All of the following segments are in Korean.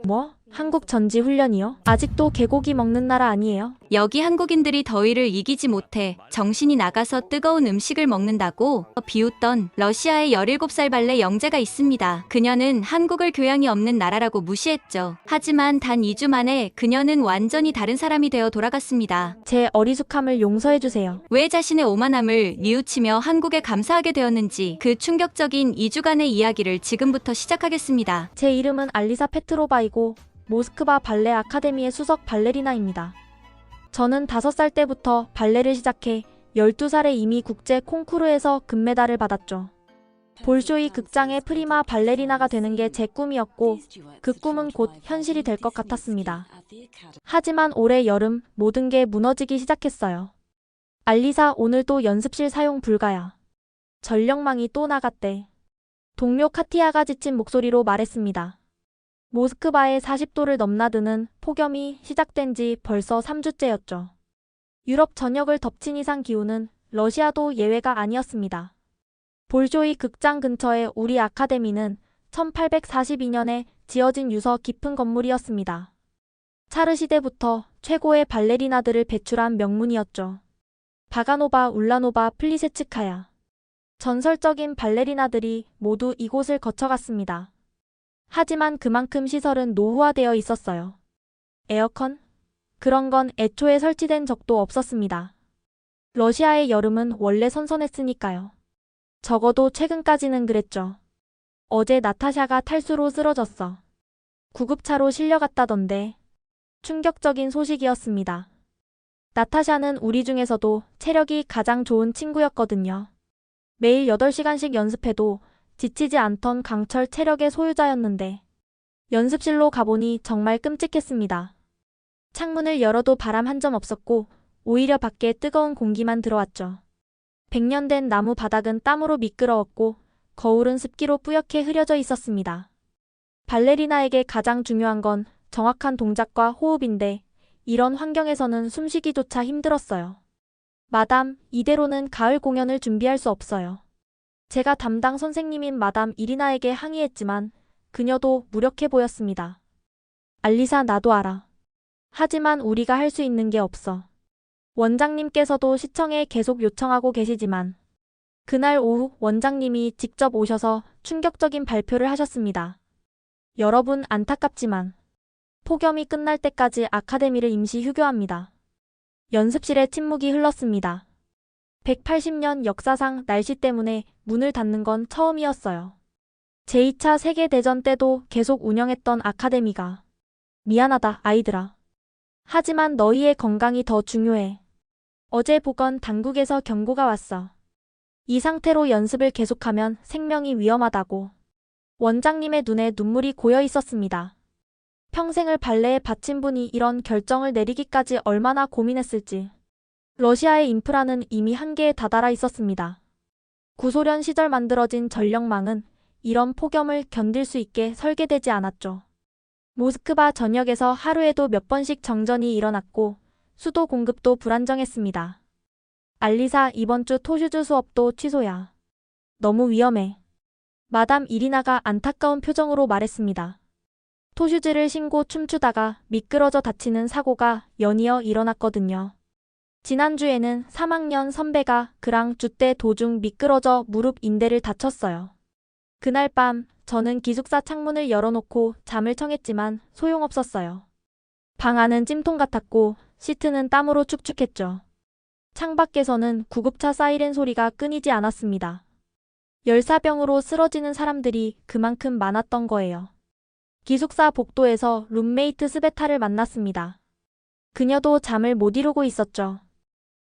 뭐? 한국 전지 훈련이요? 아직도 개고기 먹는 나라 아니에요? 여기 한국인들이 더위를 이기지 못해 정신이 나가서 뜨거운 음식을 먹는다고 비웃던 러시아의 17살 발레 영재가 있습니다. 그녀는 한국을 교양이 없는 나라라고 무시했죠. 하지만 단 2주 만에 그녀는 완전히 다른 사람이 되어 돌아갔습니다. 제 어리숙함을 용서해주세요. 왜 자신의 오만함을 뉘우치며 한국에 감사하게 되었는지 그 충격적인 2주간의 이야기를 지금부터 시작하겠습니다. 제 이름은 알리사 페트로바이고 모스크바 발레 아카데미의 수석 발레리나입니다. 저는 5살 때부터 발레를 시작해 12살에 이미 국제 콩쿠르에서 금메달을 받았죠. 볼쇼이 극장의 프리마 발레리나가 되는 게 제 꿈이었고 그 꿈은 곧 현실이 될 것 같았습니다. 하지만 올해 여름 모든 게 무너지기 시작했어요. 알리사, 오늘 또 연습실 사용 불가야. 전력망이 또 나갔대. 동료 카티아가 지친 목소리로 말했습니다. 모스크바에 40도를 넘나드는 폭염이 시작된 지 벌써 3주째였죠. 유럽 전역을 덮친 이상 기후는 러시아도 예외가 아니었습니다. 볼쇼이 극장 근처의 우리 아카데미는 1842년에 지어진 유서 깊은 건물이었습니다. 차르 시대부터 최고의 발레리나들을 배출한 명문이었죠. 바가노바, 울라노바, 플리세츠카야. 전설적인 발레리나들이 모두 이곳을 거쳐갔습니다. 하지만 그만큼 시설은 노후화되어 있었어요. 에어컨? 그런 건 애초에 설치된 적도 없었습니다. 러시아의 여름은 원래 선선했으니까요. 적어도 최근까지는 그랬죠. 어제 나타샤가 탈수로 쓰러졌어. 구급차로 실려갔다던데. 충격적인 소식이었습니다. 나타샤는 우리 중에서도 체력이 가장 좋은 친구였거든요. 매일 8시간씩 연습해도 지치지 않던 강철 체력의 소유자였는데 연습실로 가보니 정말 끔찍했습니다. 창문을 열어도 바람 한 점 없었고 오히려 밖에 뜨거운 공기만 들어왔죠. 100년 된 나무 바닥은 땀으로 미끄러웠고 거울은 습기로 뿌옇게 흐려져 있었습니다. 발레리나에게 가장 중요한 건 정확한 동작과 호흡인데 이런 환경에서는 숨쉬기조차 힘들었어요. 마담, 이대로는 가을 공연을 준비할 수 없어요. 제가 담당 선생님인 마담 이리나에게 항의했지만 그녀도 무력해 보였습니다. 알리사, 나도 알아. 하지만 우리가 할 수 있는 게 없어. 원장님께서도 시청에 계속 요청하고 계시지만 그날 오후 원장님이 직접 오셔서 충격적인 발표를 하셨습니다. 여러분, 안타깝지만 폭염이 끝날 때까지 아카데미를 임시 휴교합니다. 연습실에 침묵이 흘렀습니다. 180년 역사상 날씨 때문에 문을 닫는 건 처음이었어요. 제2차 세계대전 때도 계속 운영했던 아카데미가. 미안하다, 아이들아. 하지만 너희의 건강이 더 중요해. 어제 보건 당국에서 경고가 왔어. 이 상태로 연습을 계속하면 생명이 위험하다고. 원장님의 눈에 눈물이 고여 있었습니다. 평생을 발레에 바친 분이 이런 결정을 내리기까지 얼마나 고민했을지. 러시아의 인프라는 이미 한계에 다다라 있었습니다. 구소련 시절 만들어진 전력망은 이런 폭염을 견딜 수 있게 설계되지 않았죠. 모스크바 전역에서 하루에도 몇 번씩 정전이 일어났고 수도 공급도 불안정했습니다. 알리사, 이번 주 토슈즈 수업도 취소야. 너무 위험해. 마담 이리나가 안타까운 표정으로 말했습니다. 토슈즈를 신고 춤추다가 미끄러져 다치는 사고가 연이어 일어났거든요. 지난주에는 3학년 선배가 그랑주 때 도중 미끄러져 무릎 인대를 다쳤어요. 그날 밤 저는 기숙사 창문을 열어놓고 잠을 청했지만 소용없었어요. 방 안은 찜통 같았고 시트는 땀으로 축축했죠. 창밖에서는 구급차 사이렌 소리가 끊이지 않았습니다. 열사병으로 쓰러지는 사람들이 그만큼 많았던 거예요. 기숙사 복도에서 룸메이트 스베타를 만났습니다. 그녀도 잠을 못 이루고 있었죠.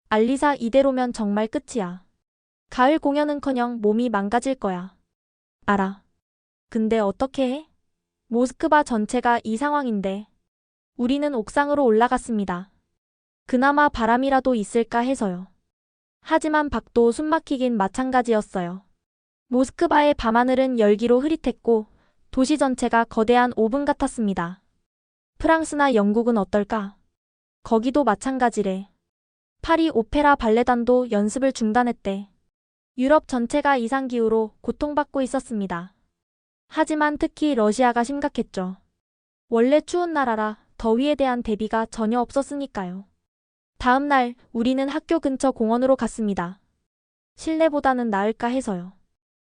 알리사, 이대로면 정말 끝이야. 가을 공연은커녕 몸이 망가질 거야. 알아. 근데 어떻게 해? 모스크바 전체가 이 상황인데. 우리는 옥상으로 올라갔습니다. 그나마 바람이라도 있을까 해서요. 하지만 밖도 숨막히긴 마찬가지였어요. 모스크바의 밤하늘은 열기로 흐릿했고 도시 전체가 거대한 오븐 같았습니다. 프랑스나 영국은 어떨까? 거기도 마찬가지래. 파리 오페라 발레단도 연습을 중단했대. 유럽 전체가 이상기후로 고통받고 있었습니다. 하지만 특히 러시아가 심각했죠. 원래 추운 나라라 더위에 대한 대비가 전혀 없었으니까요. 다음 날 우리는 학교 근처 공원으로 갔습니다. 실내보다는 나을까 해서요.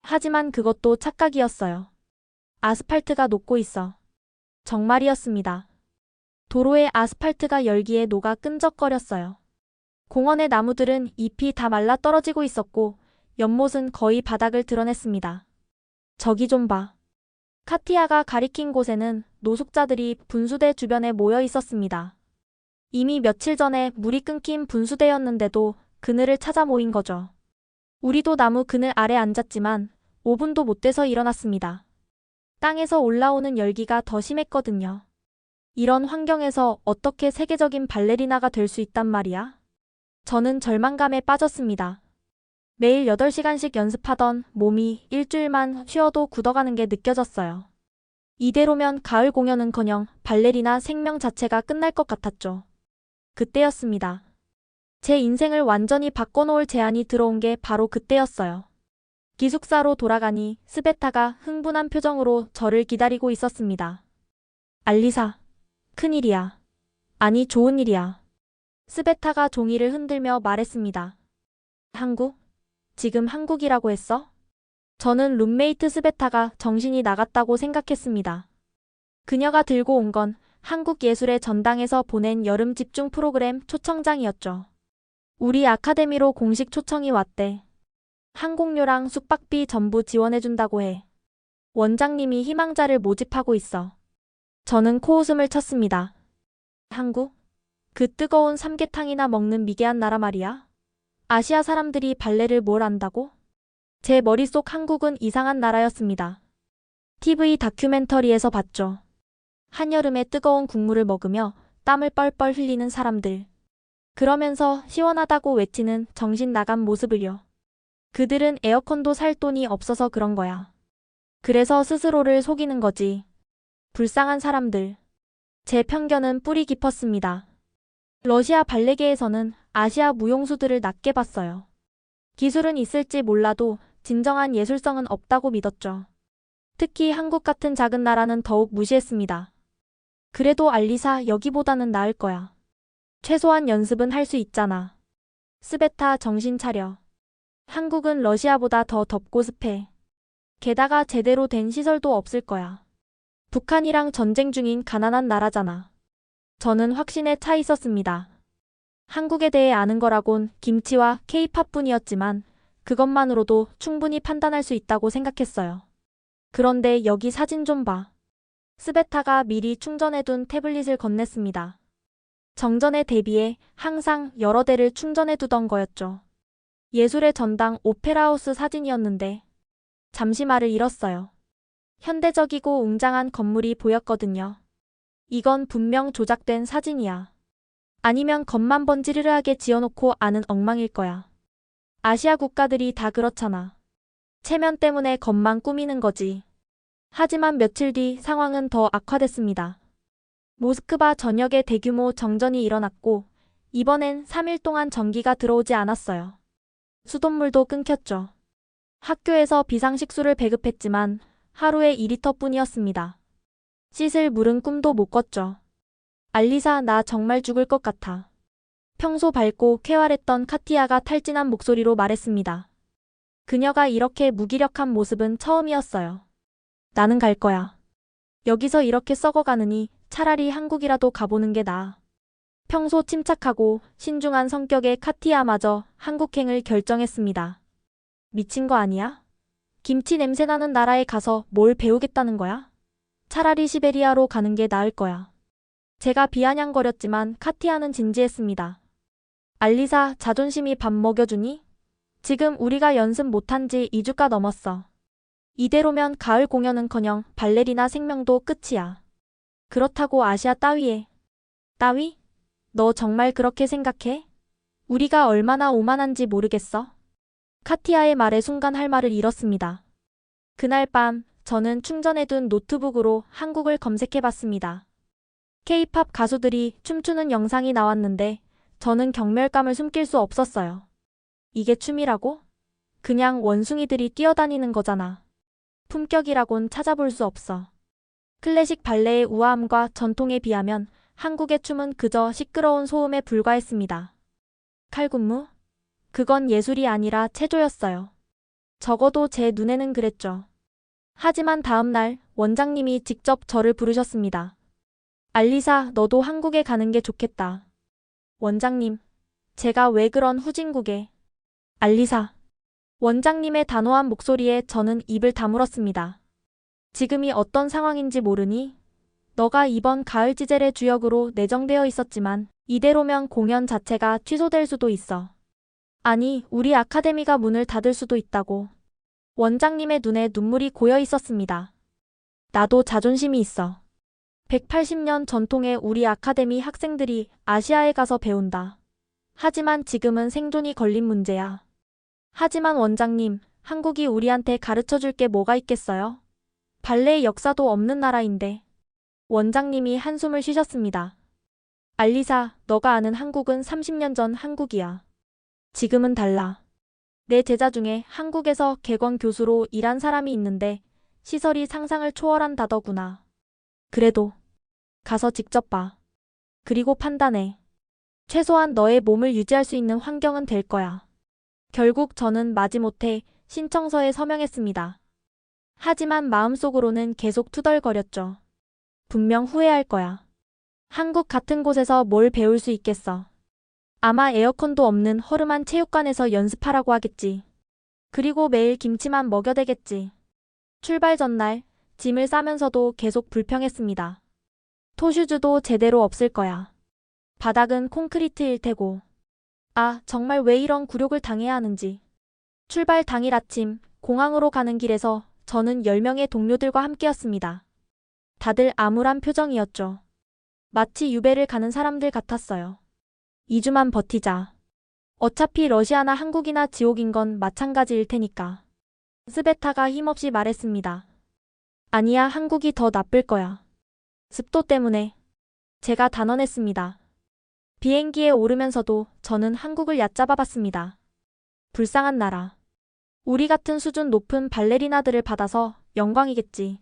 하지만 그것도 착각이었어요. 아스팔트가 녹고 있어. 정말이었습니다. 도로에 아스팔트가 열기에 녹아 끈적거렸어요. 공원의 나무들은 잎이 다 말라 떨어지고 있었고 연못은 거의 바닥을 드러냈습니다. 저기 좀 봐. 카티아가 가리킨 곳에는 노숙자들이 분수대 주변에 모여 있었습니다. 이미 며칠 전에 물이 끊긴 분수대였는데도 그늘을 찾아 모인 거죠. 우리도 나무 그늘 아래 앉았지만 5분도 못 돼서 일어났습니다. 땅에서 올라오는 열기가 더 심했거든요. 이런 환경에서 어떻게 세계적인 발레리나가 될 수 있단 말이야? 저는 절망감에 빠졌습니다. 매일 8시간씩 연습하던 몸이 일주일만 쉬어도 굳어가는 게 느껴졌어요. 이대로면 가을 공연은커녕 발레리나 생명 자체가 끝날 것 같았죠. 그때였습니다. 제 인생을 완전히 바꿔놓을 제안이 들어온 게 바로 그때였어요. 기숙사로 돌아가니 스베타가 흥분한 표정으로 저를 기다리고 있었습니다. 알리사, 큰일이야. 아니, 좋은 일이야. 스베타가 종이를 흔들며 말했습니다. 한국? 지금 한국이라고 했어? 저는 룸메이트 스베타가 정신이 나갔다고 생각했습니다. 그녀가 들고 온 건 한국예술의 전당에서 보낸 여름 집중 프로그램 초청장이었죠. 우리 아카데미로 공식 초청이 왔대. 항공료랑 숙박비 전부 지원해준다고 해. 원장님이 희망자를 모집하고 있어. 저는 코웃음을 쳤습니다. 한국? 그 뜨거운 삼계탕이나 먹는 미개한 나라 말이야? 아시아 사람들이 발레를 뭘 안다고? 제 머릿속 한국은 이상한 나라였습니다. TV 다큐멘터리에서 봤죠. 한여름에 뜨거운 국물을 먹으며 땀을 뻘뻘 흘리는 사람들. 그러면서 시원하다고 외치는 정신 나간 모습을요. 그들은 에어컨도 살 돈이 없어서 그런 거야. 그래서 스스로를 속이는 거지. 불쌍한 사람들. 제 편견은 뿌리 깊었습니다. 러시아 발레계에서는 아시아 무용수들을 낮게 봤어요. 기술은 있을지 몰라도 진정한 예술성은 없다고 믿었죠. 특히 한국 같은 작은 나라는 더욱 무시했습니다. 그래도 알리사, 여기보다는 나을 거야. 최소한 연습은 할 수 있잖아. 스베타, 정신 차려. 한국은 러시아보다 더 덥고 습해. 게다가 제대로 된 시설도 없을 거야. 북한이랑 전쟁 중인 가난한 나라잖아. 저는 확신에 차 있었습니다. 한국에 대해 아는 거라곤 김치와 케이팝뿐이었지만 그것만으로도 충분히 판단할 수 있다고 생각했어요. 그런데 여기 사진 좀 봐. 스베타가 미리 충전해둔 태블릿을 건넸습니다. 정전에 대비해 항상 여러 대를 충전해두던 거였죠. 예술의 전당 오페라하우스 사진이었는데 잠시 말을 잃었어요. 현대적이고 웅장한 건물이 보였거든요. 이건 분명 조작된 사진이야. 아니면 겉만 번지르르하게 지어놓고 아는 엉망일 거야. 아시아 국가들이 다 그렇잖아. 체면 때문에 겉만 꾸미는 거지. 하지만 며칠 뒤 상황은 더 악화됐습니다. 모스크바 전역에 대규모 정전이 일어났고 이번엔 3일 동안 전기가 들어오지 않았어요. 수돗물도 끊겼죠. 학교에서 비상식수를 배급했지만 하루에 2리터뿐이었습니다. 씻을 물은 꿈도 못 꿨죠. 알리사, 나 정말 죽을 것 같아. 평소 밝고 쾌활했던 카티아가 탈진한 목소리로 말했습니다. 그녀가 이렇게 무기력한 모습은 처음이었어요. 나는 갈 거야. 여기서 이렇게 썩어가느니 차라리 한국이라도 가보는 게 나아. 평소 침착하고 신중한 성격의 카티아마저 한국행을 결정했습니다. 미친 거 아니야? 김치 냄새 나는 나라에 가서 뭘 배우겠다는 거야? 차라리 시베리아로 가는 게 나을 거야. 제가 비아냥거렸지만 카티아는 진지했습니다. 알리사, 자존심이 밥 먹여주니? 지금 우리가 연습 못한 지 2주가 넘었어. 이대로면 가을 공연은커녕 발레리나 생명도 끝이야. 그렇다고 아시아 따위에. 따위? 너 정말 그렇게 생각해? 우리가 얼마나 오만한지 모르겠어? 카티아의 말에 순간 할 말을 잃었습니다. 그날 밤 저는 충전해둔 노트북으로 한국을 검색해봤습니다. K-팝 가수들이 춤추는 영상이 나왔는데 저는 경멸감을 숨길 수 없었어요. 이게 춤이라고? 그냥 원숭이들이 뛰어다니는 거잖아. 품격이라곤 찾아볼 수 없어. 클래식 발레의 우아함과 전통에 비하면 한국의 춤은 그저 시끄러운 소음에 불과했습니다. 칼군무? 그건 예술이 아니라 체조였어요. 적어도 제 눈에는 그랬죠. 하지만 다음 날 원장님이 직접 저를 부르셨습니다. 알리사, 너도 한국에 가는 게 좋겠다. 원장님, 제가 왜 그런 후진국에. 알리사. 원장님의 단호한 목소리에 저는 입을 다물었습니다. 지금이 어떤 상황인지 모르니? 너가 이번 가을 지젤의 주역으로 내정되어 있었지만 이대로면 공연 자체가 취소될 수도 있어. 아니, 우리 아카데미가 문을 닫을 수도 있다고. 원장님의 눈에 눈물이 고여 있었습니다. 나도 자존심이 있어. 180년 전통의 우리 아카데미 학생들이 아시아에 가서 배운다. 하지만 지금은 생존이 걸린 문제야. 하지만 원장님, 한국이 우리한테 가르쳐 줄 게 뭐가 있겠어요? 발레의 역사도 없는 나라인데. 원장님이 한숨을 쉬셨습니다. 알리사, 너가 아는 한국은 30년 전 한국이야. 지금은 달라. 내 제자 중에 한국에서 객원 교수로 일한 사람이 있는데 시설이 상상을 초월한다더구나. 그래도 가서 직접 봐. 그리고 판단해. 최소한 너의 몸을 유지할 수 있는 환경은 될 거야. 결국 저는 마지못해 신청서에 서명했습니다. 하지만 마음속으로는 계속 투덜거렸죠. 분명 후회할 거야. 한국 같은 곳에서 뭘 배울 수 있겠어. 아마 에어컨도 없는 허름한 체육관에서 연습하라고 하겠지. 그리고 매일 김치만 먹여대겠지. 출발 전날 짐을 싸면서도 계속 불평했습니다. 토슈즈도 제대로 없을 거야. 바닥은 콘크리트일 테고. 아, 정말 왜 이런 굴욕을 당해야 하는지. 출발 당일 아침 공항으로 가는 길에서 저는 10명의 동료들과 함께였습니다. 다들 암울한 표정이었죠. 마치 유배를 가는 사람들 같았어요. 2주만 버티자. 어차피 러시아나 한국이나 지옥인 건 마찬가지일 테니까. 스베타가 힘없이 말했습니다. 아니야, 한국이 더 나쁠 거야. 습도 때문에. 제가 단언했습니다. 비행기에 오르면서도 저는 한국을 얕잡아 봤습니다. 불쌍한 나라. 우리 같은 수준 높은 발레리나들을 받아서 영광이겠지.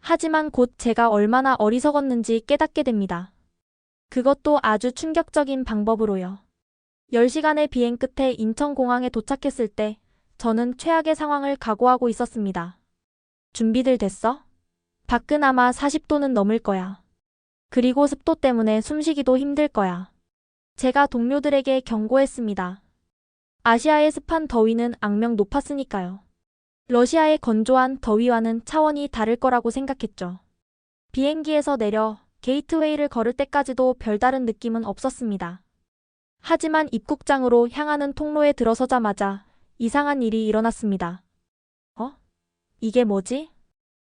하지만 곧 제가 얼마나 어리석었는지 깨닫게 됩니다. 그것도 아주 충격적인 방법으로요. 10시간의 비행 끝에 인천공항에 도착했을 때 저는 최악의 상황을 각오하고 있었습니다. 준비들 됐어? 밖은 아마 40도는 넘을 거야. 그리고 습도 때문에 숨쉬기도 힘들 거야. 제가 동료들에게 경고했습니다. 아시아의 습한 더위는 악명 높았으니까요. 러시아의 건조한 더위와는 차원이 다를 거라고 생각했죠. 비행기에서 내려 게이트웨이를 걸을 때까지도 별다른 느낌은 없었습니다. 하지만 입국장으로 향하는 통로에 들어서자마자 이상한 일이 일어났습니다. 이게 뭐지?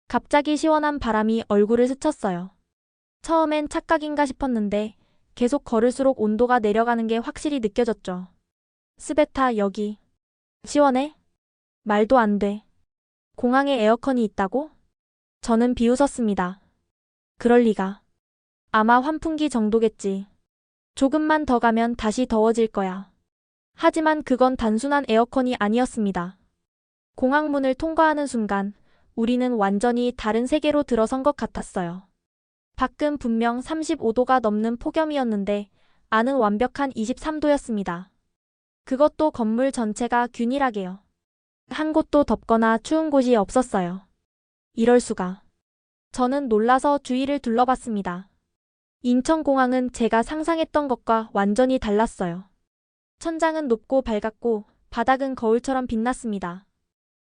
갑자기 시원한 바람이 얼굴을 스쳤어요. 처음엔 착각인가 싶었는데 계속 걸을수록 온도가 내려가는 게 확실히 느껴졌죠. 스베타, 여기 시원해? 말도 안 돼. 공항에 에어컨이 있다고? 저는 비웃었습니다. 그럴 리가. 아마 환풍기 정도겠지. 조금만 더 가면 다시 더워질 거야. 하지만 그건 단순한 에어컨이 아니었습니다. 공항문을 통과하는 순간 우리는 완전히 다른 세계로 들어선 것 같았어요. 밖은 분명 35도가 넘는 폭염이었는데 안은 완벽한 23도였습니다. 그것도 건물 전체가 균일하게요. 한 곳도 덥거나 추운 곳이 없었어요. 이럴 수가. 저는 놀라서 주위를 둘러봤습니다. 인천공항은 제가 상상했던 것과 완전히 달랐어요. 천장은 높고 밝았고 바닥은 거울처럼 빛났습니다.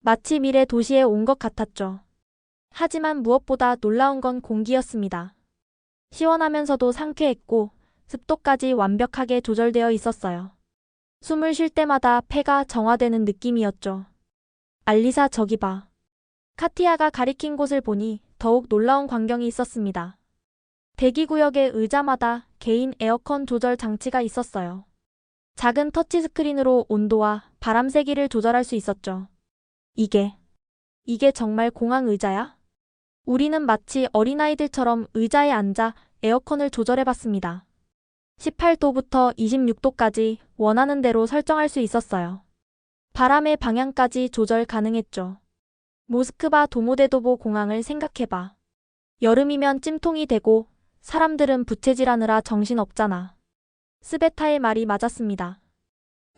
마치 미래 도시에 온 것 같았죠. 하지만 무엇보다 놀라운 건 공기였습니다. 시원하면서도 상쾌했고 습도까지 완벽하게 조절되어 있었어요. 숨을 쉴 때마다 폐가 정화되는 느낌이었죠. 알리사, 저기 봐. 카티아가 가리킨 곳을 보니 더욱 놀라운 광경이 있었습니다. 대기구역의 의자마다 개인 에어컨 조절 장치가 있었어요. 작은 터치스크린으로 온도와 바람 세기를 조절할 수 있었죠. 이게 정말 공항 의자야? 우리는 마치 어린아이들처럼 의자에 앉아 에어컨을 조절해봤습니다. 18도부터 26도까지 원하는 대로 설정할 수 있었어요. 바람의 방향까지 조절 가능했죠. 모스크바 도모데도보 공항을 생각해봐. 여름이면 찜통이 되고 사람들은 부채질하느라 정신없잖아. 스베타의 말이 맞았습니다.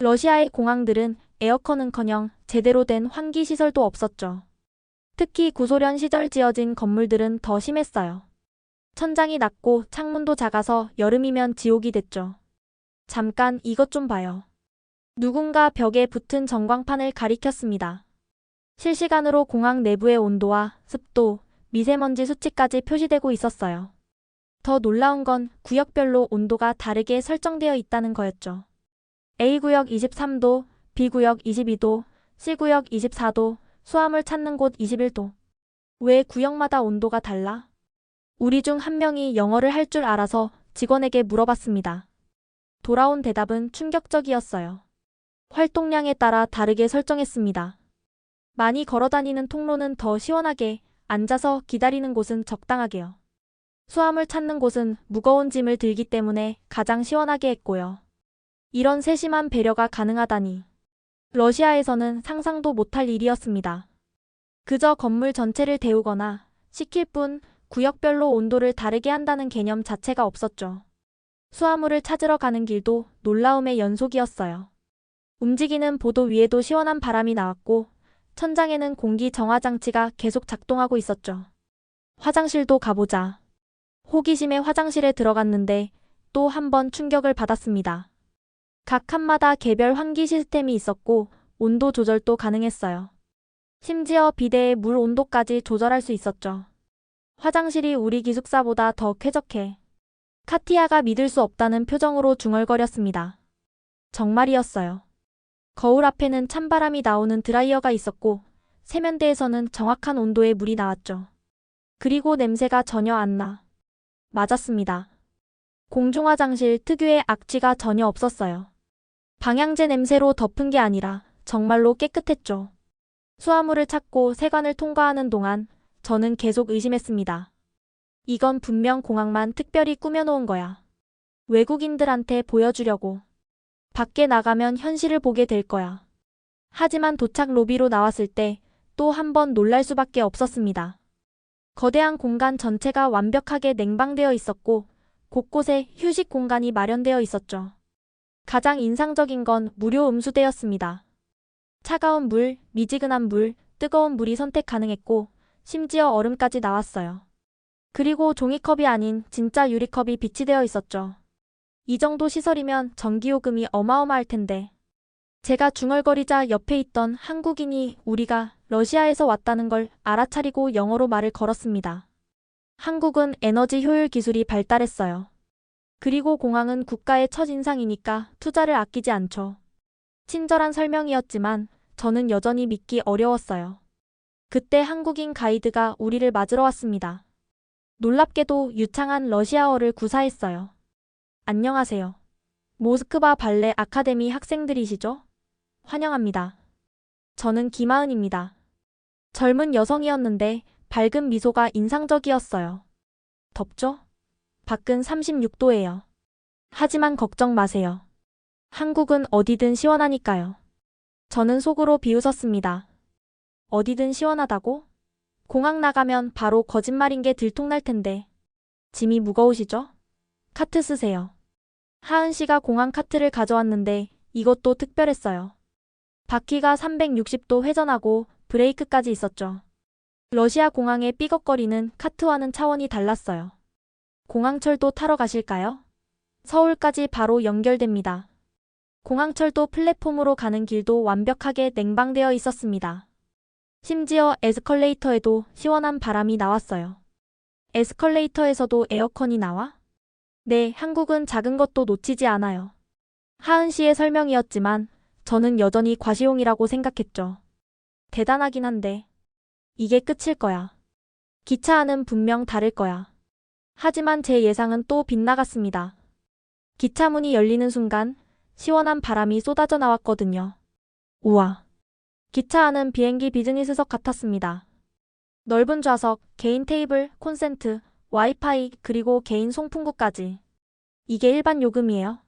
러시아의 공항들은 에어컨은커녕 제대로 된 환기시설도 없었죠. 특히 구소련 시절 지어진 건물들은 더 심했어요. 천장이 낮고 창문도 작아서 여름이면 지옥이 됐죠. 잠깐 이것 좀 봐요. 누군가 벽에 붙은 전광판을 가리켰습니다. 실시간으로 공항 내부의 온도와 습도, 미세먼지 수치까지 표시되고 있었어요. 더 놀라운 건 구역별로 온도가 다르게 설정되어 있다는 거였죠. A구역 23도, B구역 22도, C구역 24도, 수화물 찾는 곳 21도. 왜 구역마다 온도가 달라? 우리 중 한 명이 영어를 할 줄 알아서 직원에게 물어봤습니다. 돌아온 대답은 충격적이었어요. 활동량에 따라 다르게 설정했습니다. 많이 걸어다니는 통로는 더 시원하게, 앉아서 기다리는 곳은 적당하게요. 수화물 찾는 곳은 무거운 짐을 들기 때문에 가장 시원하게 했고요. 이런 세심한 배려가 가능하다니. 러시아에서는 상상도 못할 일이었습니다. 그저 건물 전체를 데우거나 식힐 뿐 구역별로 온도를 다르게 한다는 개념 자체가 없었죠. 수화물을 찾으러 가는 길도 놀라움의 연속이었어요. 움직이는 보도 위에도 시원한 바람이 나왔고 천장에는 공기 정화 장치가 계속 작동하고 있었죠. 화장실도 가보자. 호기심에 화장실에 들어갔는데 또 한 번 충격을 받았습니다. 각 칸마다 개별 환기 시스템이 있었고 온도 조절도 가능했어요. 심지어 비데의 물 온도까지 조절할 수 있었죠. 화장실이 우리 기숙사보다 더 쾌적해. 카티아가 믿을 수 없다는 표정으로 중얼거렸습니다. 정말이었어요. 거울 앞에는 찬바람이 나오는 드라이어가 있었고 세면대에서는 정확한 온도의 물이 나왔죠. 그리고 냄새가 전혀 안 나. 맞았습니다. 공중화장실 특유의 악취가 전혀 없었어요. 방향제 냄새로 덮은 게 아니라 정말로 깨끗했죠. 수화물을 찾고 세관을 통과하는 동안 저는 계속 의심했습니다. 이건 분명 공항만 특별히 꾸며놓은 거야. 외국인들한테 보여주려고. 밖에 나가면 현실을 보게 될 거야. 하지만 도착 로비로 나왔을 때 또 한 번 놀랄 수밖에 없었습니다. 거대한 공간 전체가 완벽하게 냉방되어 있었고 곳곳에 휴식 공간이 마련되어 있었죠. 가장 인상적인 건 무료 음수대였습니다. 차가운 물, 미지근한 물, 뜨거운 물이 선택 가능했고 심지어 얼음까지 나왔어요. 그리고 종이컵이 아닌 진짜 유리컵이 비치되어 있었죠. 이 정도 시설이면 전기요금이 어마어마할 텐데. 제가 중얼거리자 옆에 있던 한국인이 우리가 러시아에서 왔다는 걸 알아차리고 영어로 말을 걸었습니다. 한국은 에너지 효율 기술이 발달했어요. 그리고 공항은 국가의 첫인상이니까 투자를 아끼지 않죠. 친절한 설명이었지만 저는 여전히 믿기 어려웠어요. 그때 한국인 가이드가 우리를 맞으러 왔습니다. 놀랍게도 유창한 러시아어를 구사했어요. 안녕하세요. 모스크바 발레 아카데미 학생들이시죠? 환영합니다. 저는 김하은입니다. 젊은 여성이었는데 밝은 미소가 인상적이었어요. 덥죠? 밖은 36도예요. 하지만 걱정 마세요. 한국은 어디든 시원하니까요. 저는 속으로 비웃었습니다. 어디든 시원하다고? 공항 나가면 바로 거짓말인 게 들통날 텐데. 짐이 무거우시죠? 카트 쓰세요. 하은 씨가 공항 카트를 가져왔는데 이것도 특별했어요. 바퀴가 360도 회전하고 브레이크까지 있었죠. 러시아 공항의 삐걱거리는 카트와는 차원이 달랐어요. 공항철도 타러 가실까요? 서울까지 바로 연결됩니다. 공항철도 플랫폼으로 가는 길도 완벽하게 냉방되어 있었습니다. 심지어 에스컬레이터에도 시원한 바람이 나왔어요. 에스컬레이터에서도 에어컨이 나와? 네, 한국은 작은 것도 놓치지 않아요. 하은 씨의 설명이었지만 저는 여전히 과시용이라고 생각했죠. 대단하긴 한데 이게 끝일 거야. 기차 안은 분명 다를 거야. 하지만 제 예상은 또 빗나갔습니다. 기차 문이 열리는 순간 시원한 바람이 쏟아져 나왔거든요. 우와. 기차 안은 비행기 비즈니스석 같았습니다. 넓은 좌석, 개인 테이블, 콘센트, 와이파이, 그리고 개인 송풍구까지. 이게 일반 요금이에요?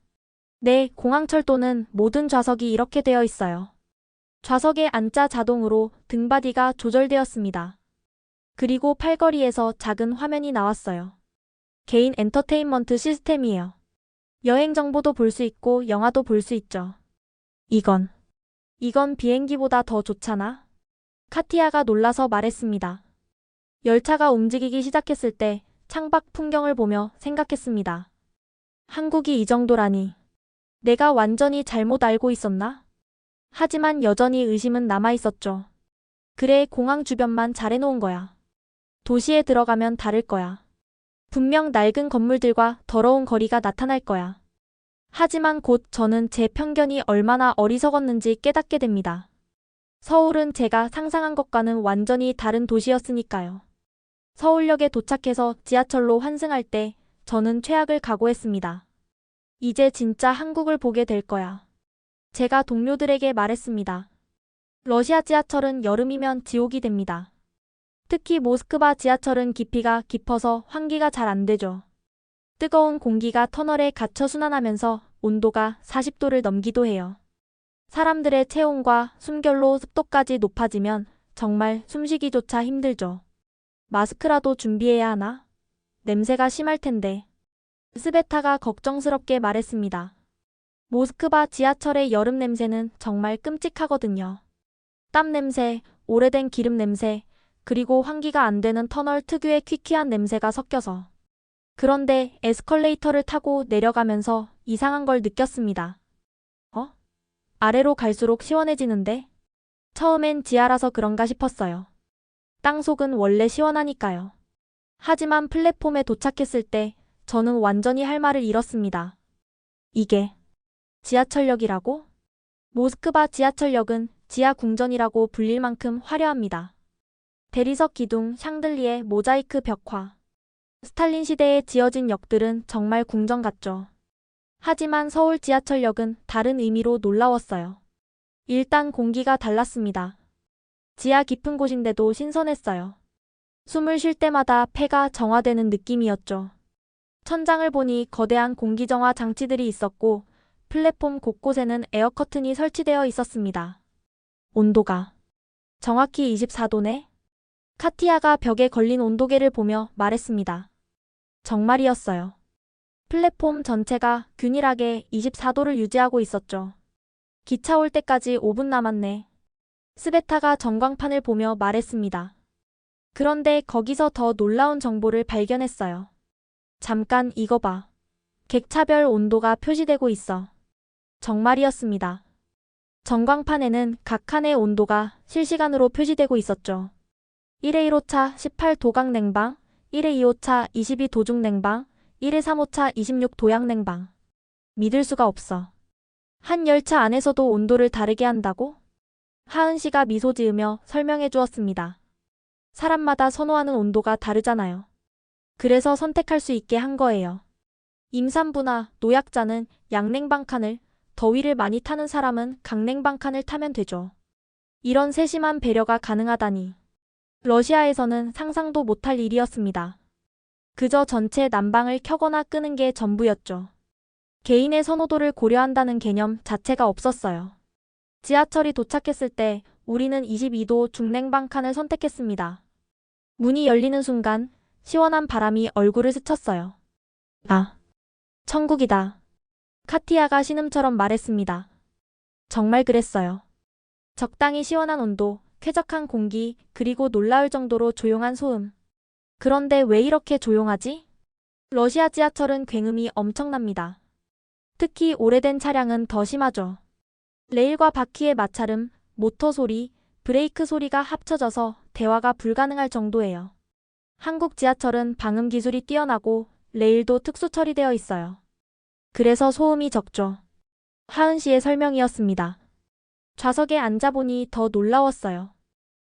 네, 공항철도는 모든 좌석이 이렇게 되어 있어요. 좌석에 앉자 자동으로 등받이가 조절되었습니다. 그리고 팔걸이에서 작은 화면이 나왔어요. 개인 엔터테인먼트 시스템이에요. 여행 정보도 볼 수 있고 영화도 볼 수 있죠. 이건 비행기보다 더 좋잖아? 카티아가 놀라서 말했습니다. 열차가 움직이기 시작했을 때 창밖 풍경을 보며 생각했습니다. 한국이 이 정도라니. 내가 완전히 잘못 알고 있었나? 하지만 여전히 의심은 남아 있었죠. 그래, 공항 주변만 잘 해놓은 거야. 도시에 들어가면 다를 거야. 분명 낡은 건물들과 더러운 거리가 나타날 거야. 하지만 곧 저는 제 편견이 얼마나 어리석었는지 깨닫게 됩니다. 서울은 제가 상상한 것과는 완전히 다른 도시였으니까요. 서울역에 도착해서 지하철로 환승할 때 저는 최악을 각오했습니다. 이제 진짜 한국을 보게 될 거야. 제가 동료들에게 말했습니다. 러시아 지하철은 여름이면 지옥이 됩니다. 특히 모스크바 지하철은 깊이가 깊어서 환기가 잘 안 되죠. 뜨거운 공기가 터널에 갇혀 순환하면서 온도가 40도를 넘기도 해요. 사람들의 체온과 숨결로 습도까지 높아지면 정말 숨쉬기조차 힘들죠. 마스크라도 준비해야 하나? 냄새가 심할 텐데. 스베타가 걱정스럽게 말했습니다. 모스크바 지하철의 여름 냄새는 정말 끔찍하거든요. 땀 냄새, 오래된 기름 냄새, 그리고 환기가 안 되는 터널 특유의 퀴퀴한 냄새가 섞여서. 그런데 에스컬레이터를 타고 내려가면서 이상한 걸 느꼈습니다. 아래로 갈수록 시원해지는데? 처음엔 지하라서 그런가 싶었어요. 땅속은 원래 시원하니까요. 하지만 플랫폼에 도착했을 때 저는 완전히 할 말을 잃었습니다. 이게 지하철역이라고? 모스크바 지하철역은 지하 궁전이라고 불릴 만큼 화려합니다. 대리석 기둥, 샹들리에, 모자이크 벽화. 스탈린 시대에 지어진 역들은 정말 궁전 같죠. 하지만 서울 지하철역은 다른 의미로 놀라웠어요. 일단 공기가 달랐습니다. 지하 깊은 곳인데도 신선했어요. 숨을 쉴 때마다 폐가 정화되는 느낌이었죠. 천장을 보니 거대한 공기정화 장치들이 있었고 플랫폼 곳곳에는 에어커튼이 설치되어 있었습니다. 온도가 정확히 24도네? 카티아가 벽에 걸린 온도계를 보며 말했습니다. 정말이었어요. 플랫폼 전체가 균일하게 24도를 유지하고 있었죠. 기차 올 때까지 5분 남았네. 스베타가 전광판을 보며 말했습니다. 그런데 거기서 더 놀라운 정보를 발견했어요. 잠깐 이거 봐. 객차별 온도가 표시되고 있어. 정말이었습니다. 전광판에는 각 칸의 온도가 실시간으로 표시되고 있었죠. 1회 1호차 18도각 냉방, 1회 2호차 22도중 냉방, 1회 3호차 26도양 냉방. 믿을 수가 없어. 한 열차 안에서도 온도를 다르게 한다고? 하은 씨가 미소 지으며 설명해 주었습니다. 사람마다 선호하는 온도가 다르잖아요. 그래서 선택할 수 있게 한 거예요. 임산부나 노약자는 양냉방 칸을, 더위를 많이 타는 사람은 강냉방 칸을 타면 되죠. 이런 세심한 배려가 가능하다니. 러시아에서는 상상도 못할 일이었습니다. 그저 전체 난방을 켜거나 끄는 게 전부였죠. 개인의 선호도를 고려한다는 개념 자체가 없었어요. 지하철이 도착했을 때 우리는 22도 중냉방 칸을 선택했습니다. 문이 열리는 순간 시원한 바람이 얼굴을 스쳤어요. 아, 천국이다. 카티아가 신음처럼 말했습니다. 정말 그랬어요. 적당히 시원한 온도, 쾌적한 공기, 그리고 놀라울 정도로 조용한 소음. 그런데 왜 이렇게 조용하지? 러시아 지하철은 굉음이 엄청납니다. 특히 오래된 차량은 더 심하죠. 레일과 바퀴의 마찰음, 모터 소리, 브레이크 소리가 합쳐져서 대화가 불가능할 정도예요. 한국 지하철은 방음 기술이 뛰어나고 레일도 특수 처리되어 있어요. 그래서 소음이 적죠. 하은 씨의 설명이었습니다. 좌석에 앉아보니 더 놀라웠어요.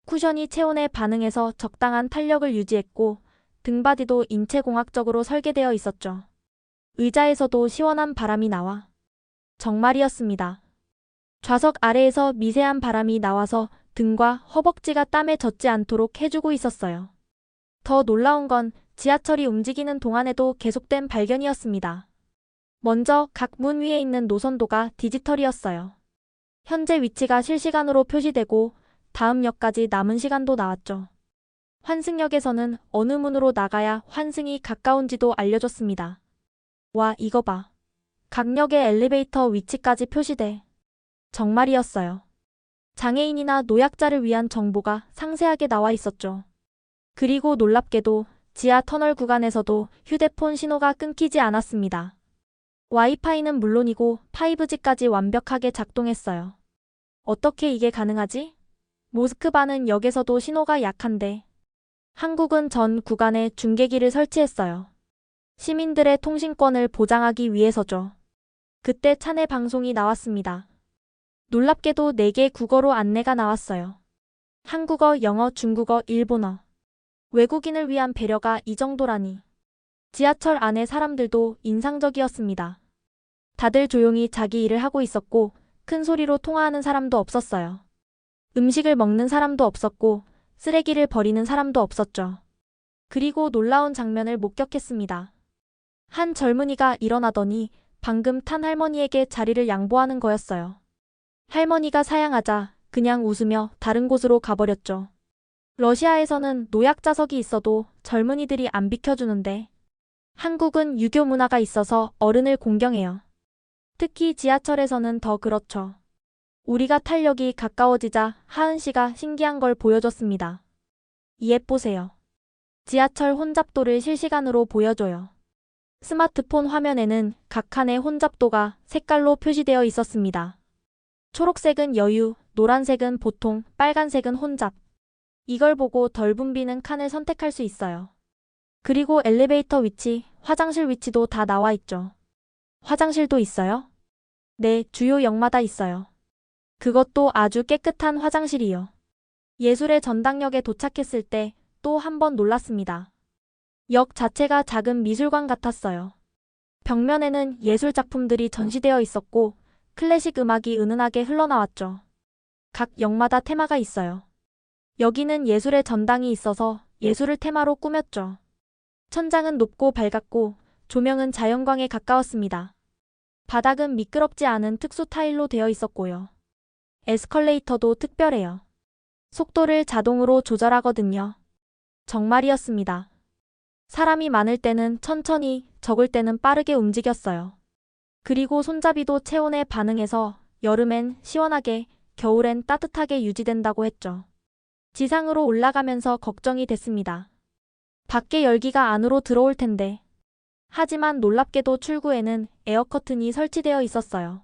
쿠션이 체온에 반응해서 적당한 탄력을 유지했고 등받이도 인체공학적으로 설계되어 있었죠. 의자에서도 시원한 바람이 나와. 정말이었습니다. 좌석 아래에서 미세한 바람이 나와서 등과 허벅지가 땀에 젖지 않도록 해주고 있었어요. 더 놀라운 건 지하철이 움직이는 동안에도 계속된 발견이었습니다. 먼저 각 문 위에 있는 노선도가 디지털이었어요. 현재 위치가 실시간으로 표시되고 다음 역까지 남은 시간도 나왔죠. 환승역에서는 어느 문으로 나가야 환승이 가까운지도 알려줬습니다. 와, 이거 봐. 각 역의 엘리베이터 위치까지 표시돼. 정말이었어요. 장애인이나 노약자를 위한 정보가 상세하게 나와 있었죠. 그리고 놀랍게도 지하 터널 구간에서도 휴대폰 신호가 끊기지 않았습니다. 와이파이는 물론이고 5G까지 완벽하게 작동했어요. 어떻게 이게 가능하지? 모스크바는 역에서도 신호가 약한데 한국은 전 구간에 중계기를 설치했어요. 시민들의 통신권을 보장하기 위해서죠. 그때 차내 방송이 나왔습니다. 놀랍게도 4개 국어로 안내가 나왔어요. 한국어, 영어, 중국어, 일본어. 외국인을 위한 배려가 이 정도라니. 지하철 안의 사람들도 인상적이었습니다. 다들 조용히 자기 일을 하고 있었고 큰 소리로 통화하는 사람도 없었어요. 음식을 먹는 사람도 없었고 쓰레기를 버리는 사람도 없었죠. 그리고 놀라운 장면을 목격했습니다. 한 젊은이가 일어나더니 방금 탄 할머니에게 자리를 양보하는 거였어요. 할머니가 사양하자 그냥 웃으며 다른 곳으로 가버렸죠. 러시아에서는 노약자석이 있어도 젊은이들이 안 비켜주는데 한국은 유교 문화가 있어서 어른을 공경해요. 특히 지하철에서는 더 그렇죠. 우리가 탄력이 가까워지자 하은 씨가 신기한 걸 보여줬습니다. 이 앱 보세요. 지하철 혼잡도를 실시간으로 보여줘요. 스마트폰 화면에는 각 칸의 혼잡도가 색깔로 표시되어 있었습니다. 초록색은 여유, 노란색은 보통, 빨간색은 혼잡. 이걸 보고 덜 붐비는 칸을 선택할 수 있어요. 그리고 엘리베이터 위치, 화장실 위치도 다 나와 있죠. 화장실도 있어요? 네, 주요 역마다 있어요. 그것도 아주 깨끗한 화장실이요. 예술의 전당역에 도착했을 때 또 한 번 놀랐습니다. 역 자체가 작은 미술관 같았어요. 벽면에는 예술 작품들이 전시되어 있었고 클래식 음악이 은은하게 흘러나왔죠. 각 역마다 테마가 있어요. 여기는 예술의 전당이 있어서 예술을 테마로 꾸몄죠. 천장은 높고 밝았고 조명은 자연광에 가까웠습니다. 바닥은 미끄럽지 않은 특수 타일로 되어 있었고요. 에스컬레이터도 특별해요. 속도를 자동으로 조절하거든요. 정말이었습니다. 사람이 많을 때는 천천히, 적을 때는 빠르게 움직였어요. 그리고 손잡이도 체온에 반응해서 여름엔 시원하게, 겨울엔 따뜻하게 유지된다고 했죠. 지상으로 올라가면서 걱정이 됐습니다. 밖에 열기가 안으로 들어올 텐데. 하지만 놀랍게도 출구에는 에어커튼이 설치되어 있었어요.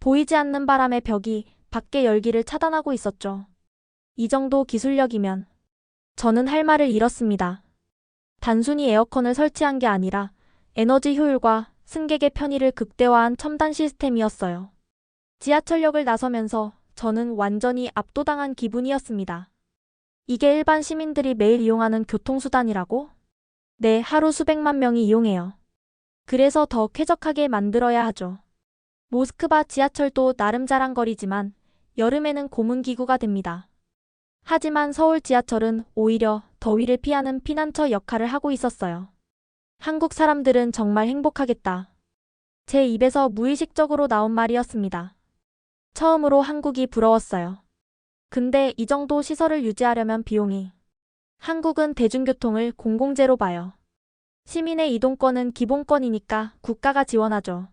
보이지 않는 바람의 벽이 밖의 열기를 차단하고 있었죠. 이 정도 기술력이면 저는 할 말을 잃었습니다. 단순히 에어컨을 설치한 게 아니라 에너지 효율과 승객의 편의를 극대화한 첨단 시스템이었어요. 지하철역을 나서면서 저는 완전히 압도당한 기분이었습니다. 이게 일반 시민들이 매일 이용하는 교통수단이라고? 네, 하루 수백만 명이 이용해요. 그래서 더 쾌적하게 만들어야 하죠. 모스크바 지하철도 나름 자랑거리지만 여름에는 고문기구가 됩니다. 하지만 서울 지하철은 오히려 더위를 피하는 피난처 역할을 하고 있었어요. 한국 사람들은 정말 행복하겠다. 제 입에서 무의식적으로 나온 말이었습니다. 처음으로 한국이 부러웠어요. 근데 이 정도 시설을 유지하려면 비용이. 한국은 대중교통을 공공재로 봐요. 시민의 이동권은 기본권이니까 국가가 지원하죠.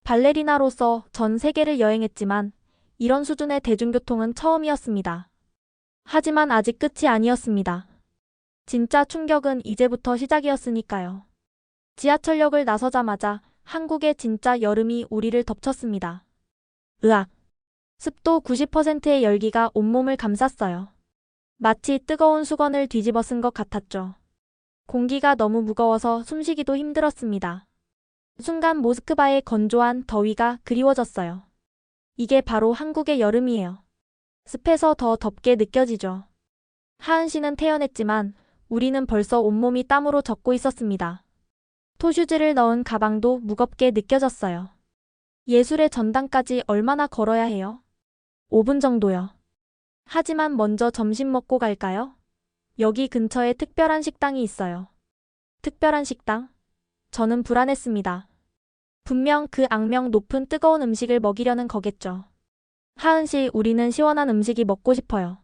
발레리나로서 전 세계를 여행했지만 이런 수준의 대중교통은 처음이었습니다. 하지만 아직 끝이 아니었습니다. 진짜 충격은 이제부터 시작이었으니까요. 지하철역을 나서자마자 한국의 진짜 여름이 우리를 덮쳤습니다. 으악! 습도 90%의 열기가 온몸을 감쌌어요. 마치 뜨거운 수건을 뒤집어 쓴 것 같았죠. 공기가 너무 무거워서 숨쉬기도 힘들었습니다. 순간 모스크바의 건조한 더위가 그리워졌어요. 이게 바로 한국의 여름이에요. 습해서 더 덥게 느껴지죠. 하은 씨는 태연했지만 우리는 벌써 온몸이 땀으로 젖고 있었습니다. 토슈즈를 넣은 가방도 무겁게 느껴졌어요. 예술의 전당까지 얼마나 걸어야 해요? 5분 정도요. 하지만 먼저 점심 먹고 갈까요? 여기 근처에 특별한 식당이 있어요. 특별한 식당? 저는 불안했습니다. 분명 그 악명 높은 뜨거운 음식을 먹이려는 거겠죠. 하은 씨, 우리는 시원한 음식이 먹고 싶어요.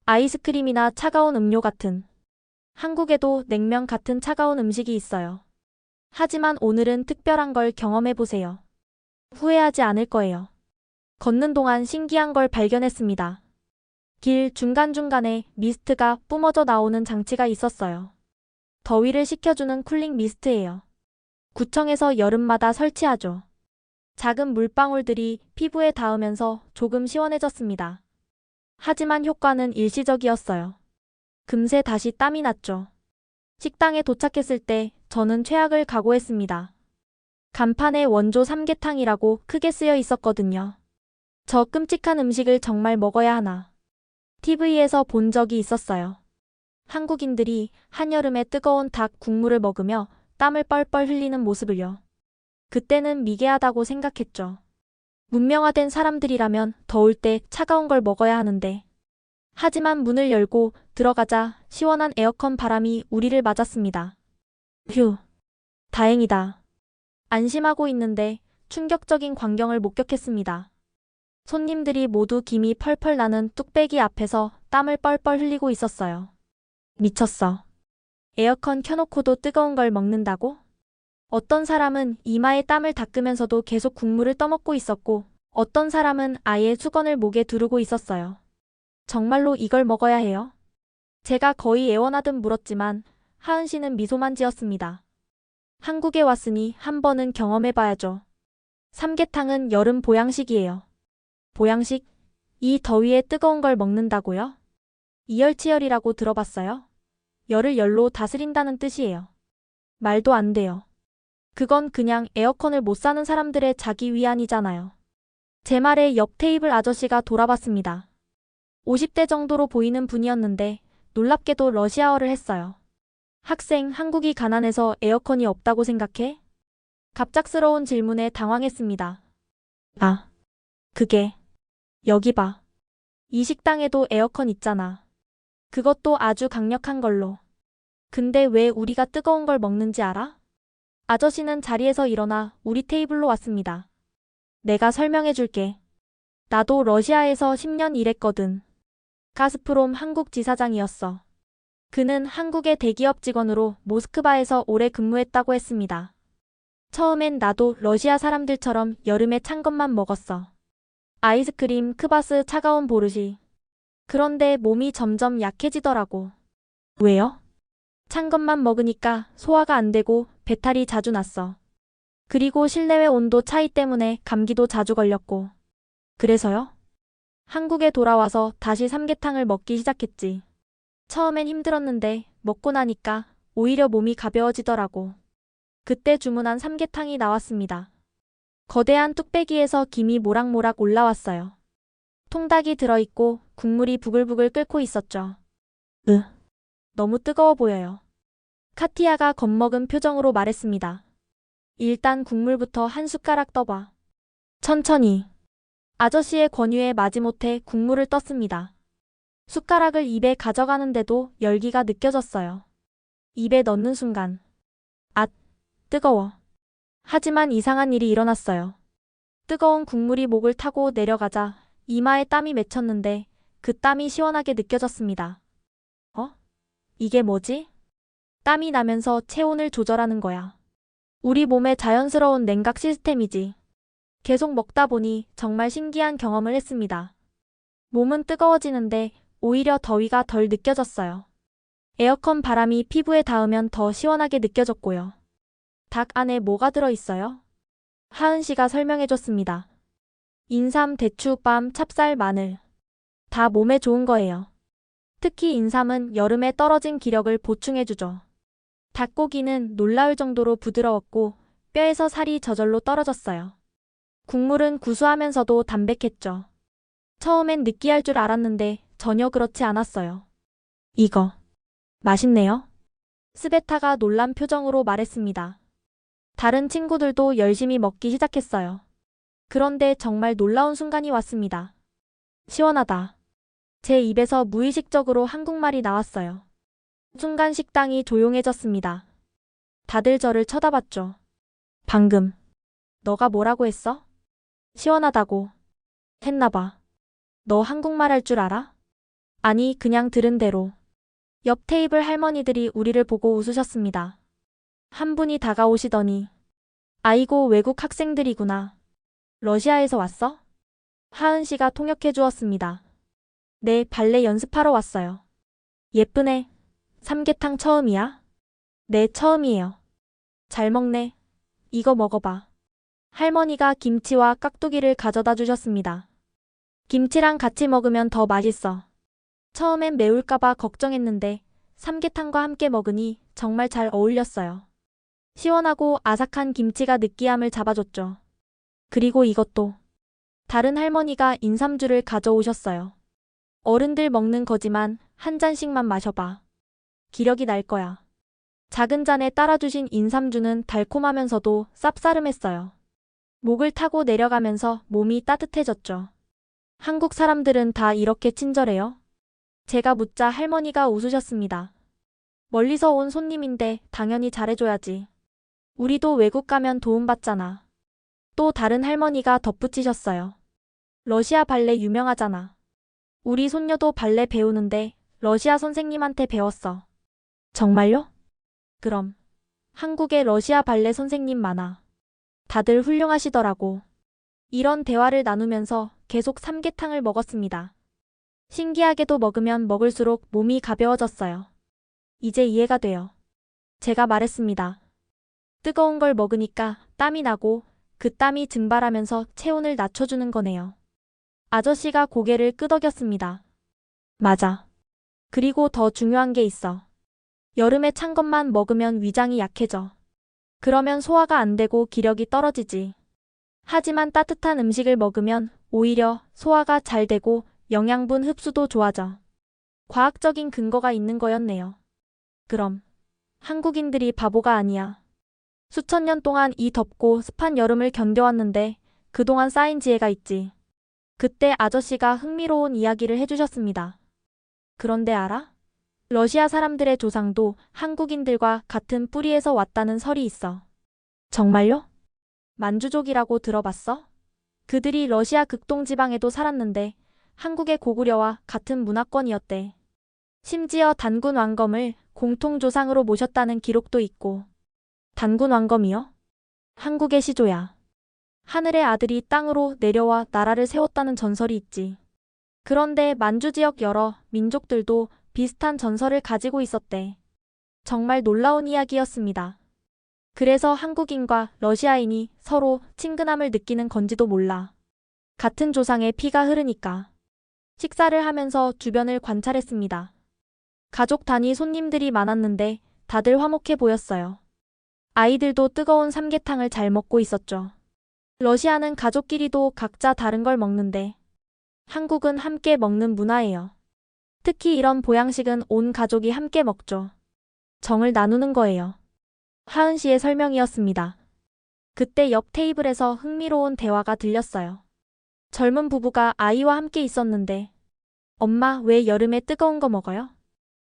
아이스크림이나 차가운 음료 같은. 한국에도 냉면 같은 차가운 음식이 있어요. 하지만 오늘은 특별한 걸 경험해 보세요. 후회하지 않을 거예요. 걷는 동안 신기한 걸 발견했습니다. 길 중간중간에 미스트가 뿜어져 나오는 장치가 있었어요. 더위를 식혀주는 쿨링 미스트예요. 구청에서 여름마다 설치하죠. 작은 물방울들이 피부에 닿으면서 조금 시원해졌습니다. 하지만 효과는 일시적이었어요. 금세 다시 땀이 났죠. 식당에 도착했을 때 저는 최악을 각오했습니다. 간판에 원조 삼계탕이라고 크게 쓰여 있었거든요. 저 끔찍한 음식을 정말 먹어야 하나. TV에서 본 적이 있었어요. 한국인들이 한여름에 뜨거운 닭 국물을 먹으며 땀을 뻘뻘 흘리는 모습을요. 그때는 미개하다고 생각했죠. 문명화된 사람들이라면 더울 때 차가운 걸 먹어야 하는데. 하지만 문을 열고 들어가자 시원한 에어컨 바람이 우리를 맞았습니다. 휴, 다행이다. 안심하고 있는데 충격적인 광경을 목격했습니다. 손님들이 모두 김이 펄펄 나는 뚝배기 앞에서 땀을 뻘뻘 흘리고 있었어요. 미쳤어. 에어컨 켜놓고도 뜨거운 걸 먹는다고? 어떤 사람은 이마에 땀을 닦으면서도 계속 국물을 떠먹고 있었고, 어떤 사람은 아예 수건을 목에 두르고 있었어요. 정말로 이걸 먹어야 해요? 제가 거의 애원하듯 물었지만 하은 씨는 미소만 지었습니다. 한국에 왔으니 한 번은 경험해봐야죠. 삼계탕은 여름 보양식이에요. 보양식? 이 더위에 뜨거운 걸 먹는다고요? 이열치열이라고 들어봤어요? 열을 열로 다스린다는 뜻이에요. 말도 안 돼요. 그건 그냥 에어컨을 못 사는 사람들의 자기 위안이잖아요. 제 말에 옆 테이블 아저씨가 돌아봤습니다. 50대 정도로 보이는 분이었는데 놀랍게도 러시아어를 했어요. 학생, 한국이 가난해서 에어컨이 없다고 생각해? 갑작스러운 질문에 당황했습니다. 아, 그게. 여기 봐. 이 식당에도 에어컨 있잖아. 그것도 아주 강력한 걸로. 근데 왜 우리가 뜨거운 걸 먹는지 알아? 아저씨는 자리에서 일어나 우리 테이블로 왔습니다. 내가 설명해 줄게. 나도 러시아에서 10년 일했거든. 가스프롬 한국 지사장이었어. 그는 한국의 대기업 직원으로 모스크바에서 오래 근무했다고 했습니다. 처음엔 나도 러시아 사람들처럼 여름에 찬 것만 먹었어. 아이스크림, 크바스, 차가운 보르시. 그런데 몸이 점점 약해지더라고. 왜요? 찬 것만 먹으니까 소화가 안 되고 배탈이 자주 났어. 그리고 실내외 온도 차이 때문에 감기도 자주 걸렸고. 그래서요? 한국에 돌아와서 다시 삼계탕을 먹기 시작했지. 처음엔 힘들었는데 먹고 나니까 오히려 몸이 가벼워지더라고. 그때 주문한 삼계탕이 나왔습니다. 거대한 뚝배기에서 김이 모락모락 올라왔어요. 통닭이 들어있고 국물이 부글부글 끓고 있었죠. 너무 뜨거워 보여요. 카티아가 겁먹은 표정으로 말했습니다. 일단 국물부터 한 숟가락 떠봐. 천천히. 아저씨의 권유에 마지못해 국물을 떴습니다. 숟가락을 입에 가져가는데도 열기가 느껴졌어요. 입에 넣는 순간. 앗, 뜨거워. 하지만 이상한 일이 일어났어요. 뜨거운 국물이 목을 타고 내려가자 이마에 땀이 맺혔는데 그 땀이 시원하게 느껴졌습니다. 이게 뭐지? 땀이 나면서 체온을 조절하는 거야. 우리 몸의 자연스러운 냉각 시스템이지. 계속 먹다 보니 정말 신기한 경험을 했습니다. 몸은 뜨거워지는데 오히려 더위가 덜 느껴졌어요. 에어컨 바람이 피부에 닿으면 더 시원하게 느껴졌고요. 닭 안에 뭐가 들어있어요? 하은 씨가 설명해줬습니다. 인삼, 대추, 빰, 찹쌀, 마늘. 다 몸에 좋은 거예요. 특히 인삼은 여름에 떨어진 기력을 보충해주죠. 닭고기는 놀라울 정도로 부드러웠고 뼈에서 살이 저절로 떨어졌어요. 국물은 구수하면서도 담백했죠. 처음엔 느끼할 줄 알았는데 전혀 그렇지 않았어요. 이거 맛있네요. 스베타가 놀란 표정으로 말했습니다. 다른 친구들도 열심히 먹기 시작했어요. 그런데 정말 놀라운 순간이 왔습니다. 시원하다. 제 입에서 무의식적으로 한국말이 나왔어요. 순간 식당이 조용해졌습니다. 다들 저를 쳐다봤죠. 방금 너가 뭐라고 했어? 시원하다고 했나봐. 너 한국말 할 줄 알아? 아니, 그냥 들은 대로. 옆 테이블 할머니들이 우리를 보고 웃으셨습니다. 한 분이 다가오시더니 아이고 외국 학생들이구나. 러시아에서 왔어? 하은 씨가 통역해 주었습니다. 네, 발레 연습하러 왔어요. 예쁘네. 삼계탕 처음이야? 네, 처음이에요. 잘 먹네. 이거 먹어봐. 할머니가 김치와 깍두기를 가져다 주셨습니다. 김치랑 같이 먹으면 더 맛있어. 처음엔 매울까봐 걱정했는데 삼계탕과 함께 먹으니 정말 잘 어울렸어요. 시원하고 아삭한 김치가 느끼함을 잡아줬죠. 그리고 이것도. 다른 할머니가 인삼주를 가져오셨어요. 어른들 먹는 거지만 한 잔씩만 마셔봐. 기력이 날 거야. 작은 잔에 따라주신 인삼주는 달콤하면서도 쌉싸름했어요. 목을 타고 내려가면서 몸이 따뜻해졌죠. 한국 사람들은 다 이렇게 친절해요? 제가 묻자 할머니가 웃으셨습니다. 멀리서 온 손님인데 당연히 잘해줘야지. 우리도 외국 가면 도움받잖아. 또 다른 할머니가 덧붙이셨어요. 러시아 발레 유명하잖아. 우리 손녀도 발레 배우는데 러시아 선생님한테 배웠어. 정말요? 그럼. 한국에 러시아 발레 선생님 많아. 다들 훌륭하시더라고. 이런 대화를 나누면서 계속 삼계탕을 먹었습니다. 신기하게도 먹으면 먹을수록 몸이 가벼워졌어요. 이제 이해가 돼요. 제가 말했습니다. 뜨거운 걸 먹으니까 땀이 나고 그 땀이 증발하면서 체온을 낮춰주는 거네요. 아저씨가 고개를 끄덕였습니다. 맞아. 그리고 더 중요한 게 있어. 여름에 찬 것만 먹으면 위장이 약해져. 그러면 소화가 안 되고 기력이 떨어지지. 하지만 따뜻한 음식을 먹으면 오히려 소화가 잘 되고 영양분 흡수도 좋아져. 과학적인 근거가 있는 거였네요. 그럼 한국인들이 바보가 아니야. 수천 년 동안 이 덥고 습한 여름을 견뎌왔는데 그동안 쌓인 지혜가 있지. 그때 아저씨가 흥미로운 이야기를 해주셨습니다. 그런데 알아? 러시아 사람들의 조상도 한국인들과 같은 뿌리에서 왔다는 설이 있어. 정말요? 만주족이라고 들어봤어? 그들이 러시아 극동지방에도 살았는데 한국의 고구려와 같은 문화권이었대. 심지어 단군 왕검을 공통조상으로 모셨다는 기록도 있고. 단군 왕검이요? 한국의 시조야. 하늘의 아들이 땅으로 내려와 나라를 세웠다는 전설이 있지. 그런데 만주 지역 여러 민족들도 비슷한 전설을 가지고 있었대. 정말 놀라운 이야기였습니다. 그래서 한국인과 러시아인이 서로 친근함을 느끼는 건지도 몰라. 같은 조상의 피가 흐르니까. 식사를 하면서 주변을 관찰했습니다. 가족 단위 손님들이 많았는데 다들 화목해 보였어요. 아이들도 뜨거운 삼계탕을 잘 먹고 있었죠. 러시아는 가족끼리도 각자 다른 걸 먹는데 한국은 함께 먹는 문화예요. 특히 이런 보양식은 온 가족이 함께 먹죠. 정을 나누는 거예요. 하은 씨의 설명이었습니다. 그때 옆 테이블에서 흥미로운 대화가 들렸어요. 젊은 부부가 아이와 함께 있었는데 엄마, 왜 여름에 뜨거운 거 먹어요?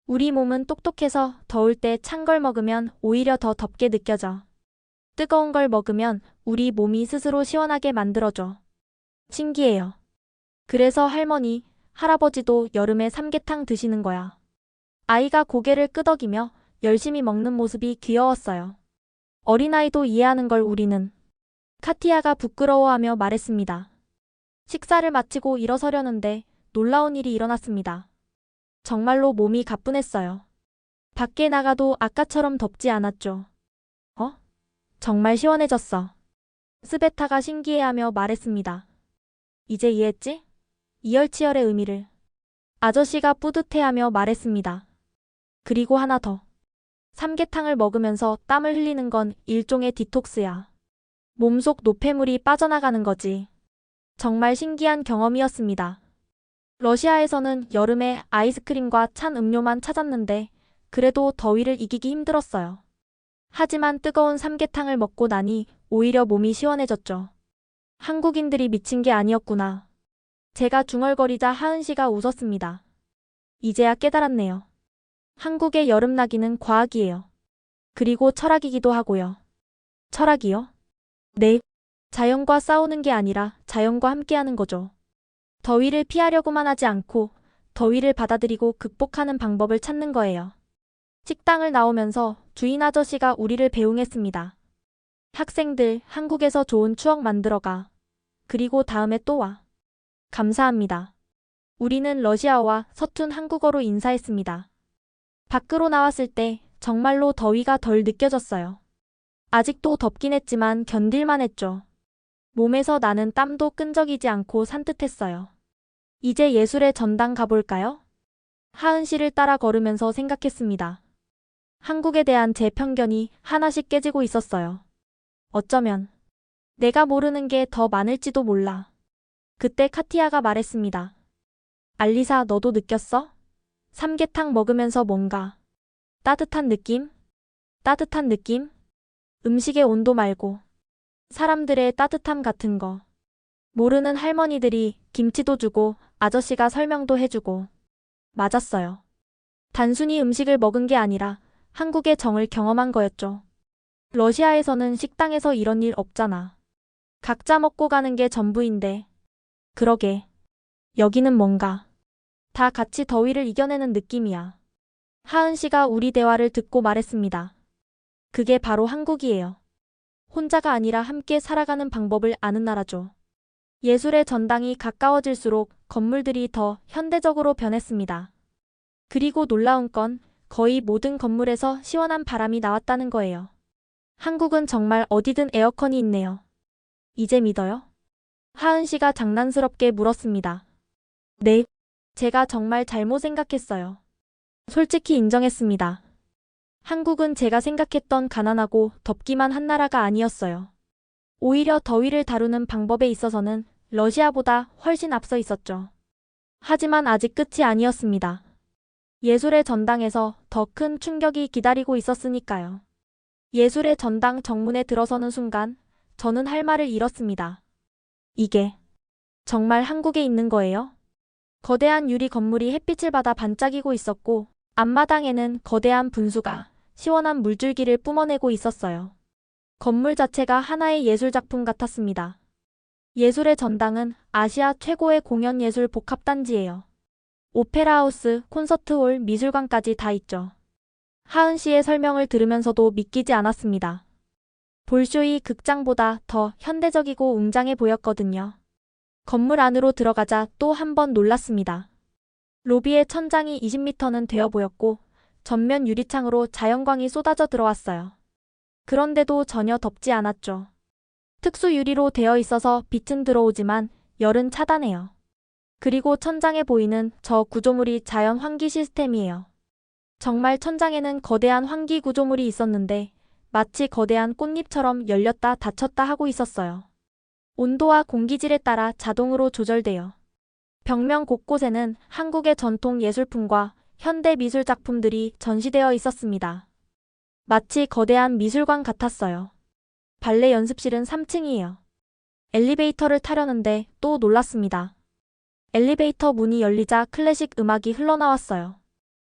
우리 몸은 똑똑해서 더울 때 찬 걸 먹으면 오히려 더 덥게 느껴져. 뜨거운 걸 먹으면 우리 몸이 스스로 시원하게 만들어줘. 신기해요. 그래서 할머니, 할아버지도 여름에 삼계탕 드시는 거야. 아이가 고개를 끄덕이며 열심히 먹는 모습이 귀여웠어요. 어린아이도 이해하는 걸 우리는. 카티아가 부끄러워하며 말했습니다. 식사를 마치고 일어서려는데 놀라운 일이 일어났습니다. 정말로 몸이 가뿐했어요. 밖에 나가도 아까처럼 덥지 않았죠. 정말 시원해졌어. 스베타가 신기해하며 말했습니다. 이제 이해했지? 이열치열의 의미를. 아저씨가 뿌듯해하며 말했습니다. 그리고 하나 더. 삼계탕을 먹으면서 땀을 흘리는 건 일종의 디톡스야. 몸속 노폐물이 빠져나가는 거지. 정말 신기한 경험이었습니다. 러시아에서는 여름에 아이스크림과 찬 음료만 찾았는데 그래도 더위를 이기기 힘들었어요. 하지만 뜨거운 삼계탕을 먹고 나니 오히려 몸이 시원해졌죠. 한국인들이 미친 게 아니었구나. 제가 중얼거리자 하은 씨가 웃었습니다. 이제야 깨달았네요. 한국의 여름나기는 과학이에요. 그리고 철학이기도 하고요. 철학이요? 네. 자연과 싸우는 게 아니라 자연과 함께하는 거죠. 더위를 피하려고만 하지 않고 더위를 받아들이고 극복하는 방법을 찾는 거예요. 식당을 나오면서 주인 아저씨가 우리를 배웅했습니다. 학생들, 한국에서 좋은 추억 만들어가. 그리고 다음에 또 와. 감사합니다. 우리는 러시아어와 서툰 한국어로 인사했습니다. 밖으로 나왔을 때 정말로 더위가 덜 느껴졌어요. 아직도 덥긴 했지만 견딜만 했죠. 몸에서 나는 땀도 끈적이지 않고 산뜻했어요. 이제 예술의 전당 가볼까요? 하은 씨를 따라 걸으면서 생각했습니다. 한국에 대한 제 편견이 하나씩 깨지고 있었어요. 어쩌면 내가 모르는 게 더 많을지도 몰라. 그때 카티아가 말했습니다. 알리사, 너도 느꼈어? 삼계탕 먹으면서 뭔가 따뜻한 느낌? 따뜻한 느낌? 음식의 온도 말고 사람들의 따뜻함 같은 거. 모르는 할머니들이 김치도 주고 아저씨가 설명도 해주고. 맞았어요. 단순히 음식을 먹은 게 아니라 한국의 정을 경험한 거였죠. 러시아에서는 식당에서 이런 일 없잖아. 각자 먹고 가는 게 전부인데. 그러게. 여기는 뭔가 다 같이 더위를 이겨내는 느낌이야. 하은 씨가 우리 대화를 듣고 말했습니다. 그게 바로 한국이에요. 혼자가 아니라 함께 살아가는 방법을 아는 나라죠. 예술의 전당이 가까워질수록 건물들이 더 현대적으로 변했습니다. 그리고 놀라운 건 거의 모든 건물에서 시원한 바람이 나왔다는 거예요. 한국은 정말 어디든 에어컨이 있네요. 이제 믿어요? 하은 씨가 장난스럽게 물었습니다. 네, 제가 정말 잘못 생각했어요. 솔직히 인정했습니다. 한국은 제가 생각했던 가난하고 덥기만 한 나라가 아니었어요. 오히려 더위를 다루는 방법에 있어서는 러시아보다 훨씬 앞서 있었죠. 하지만 아직 끝이 아니었습니다. 예술의 전당에서 더 큰 충격이 기다리고 있었으니까요. 예술의 전당 정문에 들어서는 순간 저는 할 말을 잃었습니다. 이게 정말 한국에 있는 거예요? 거대한 유리 건물이 햇빛을 받아 반짝이고 있었고 앞마당에는 거대한 분수가 시원한 물줄기를 뿜어내고 있었어요. 건물 자체가 하나의 예술작품 같았습니다. 예술의 전당은 아시아 최고의 공연예술 복합단지예요. 오페라하우스, 콘서트홀, 미술관까지 다 있죠. 하은 씨의 설명을 들으면서도 믿기지 않았습니다. 볼쇼이 극장보다 더 현대적이고 웅장해 보였거든요. 건물 안으로 들어가자 또 한 번 놀랐습니다. 로비의 천장이 20m는 되어 보였고 전면 유리창으로 자연광이 쏟아져 들어왔어요. 그런데도 전혀 덥지 않았죠. 특수 유리로 되어 있어서 빛은 들어오지만 열은 차단해요. 그리고 천장에 보이는 저 구조물이 자연 환기 시스템이에요. 정말 천장에는 거대한 환기 구조물이 있었는데 마치 거대한 꽃잎처럼 열렸다 닫혔다 하고 있었어요. 온도와 공기질에 따라 자동으로 조절돼요. 벽면 곳곳에는 한국의 전통 예술품과 현대 미술 작품들이 전시되어 있었습니다. 마치 거대한 미술관 같았어요. 발레 연습실은 3층이에요. 엘리베이터를 타려는데 또 놀랐습니다. 엘리베이터 문이 열리자 클래식 음악이 흘러나왔어요.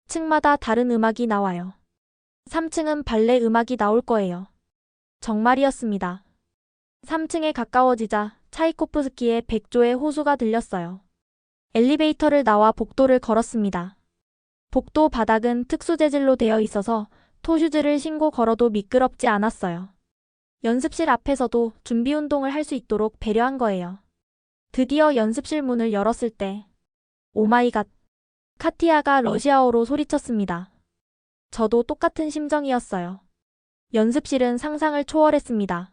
층마다 다른 음악이 나와요. 3층은 발레 음악이 나올 거예요. 정말이었습니다. 3층에 가까워지자 차이코프스키의 백조의 호수가 들렸어요. 엘리베이터를 나와 복도를 걸었습니다. 복도 바닥은 특수 재질로 되어 있어서 토슈즈를 신고 걸어도 미끄럽지 않았어요. 연습실 앞에서도 준비 운동을 할 수 있도록 배려한 거예요. 드디어 연습실 문을 열었을 때 오마이갓! 카티아가 러시아어로 소리쳤습니다. 저도 똑같은 심정이었어요. 연습실은 상상을 초월했습니다.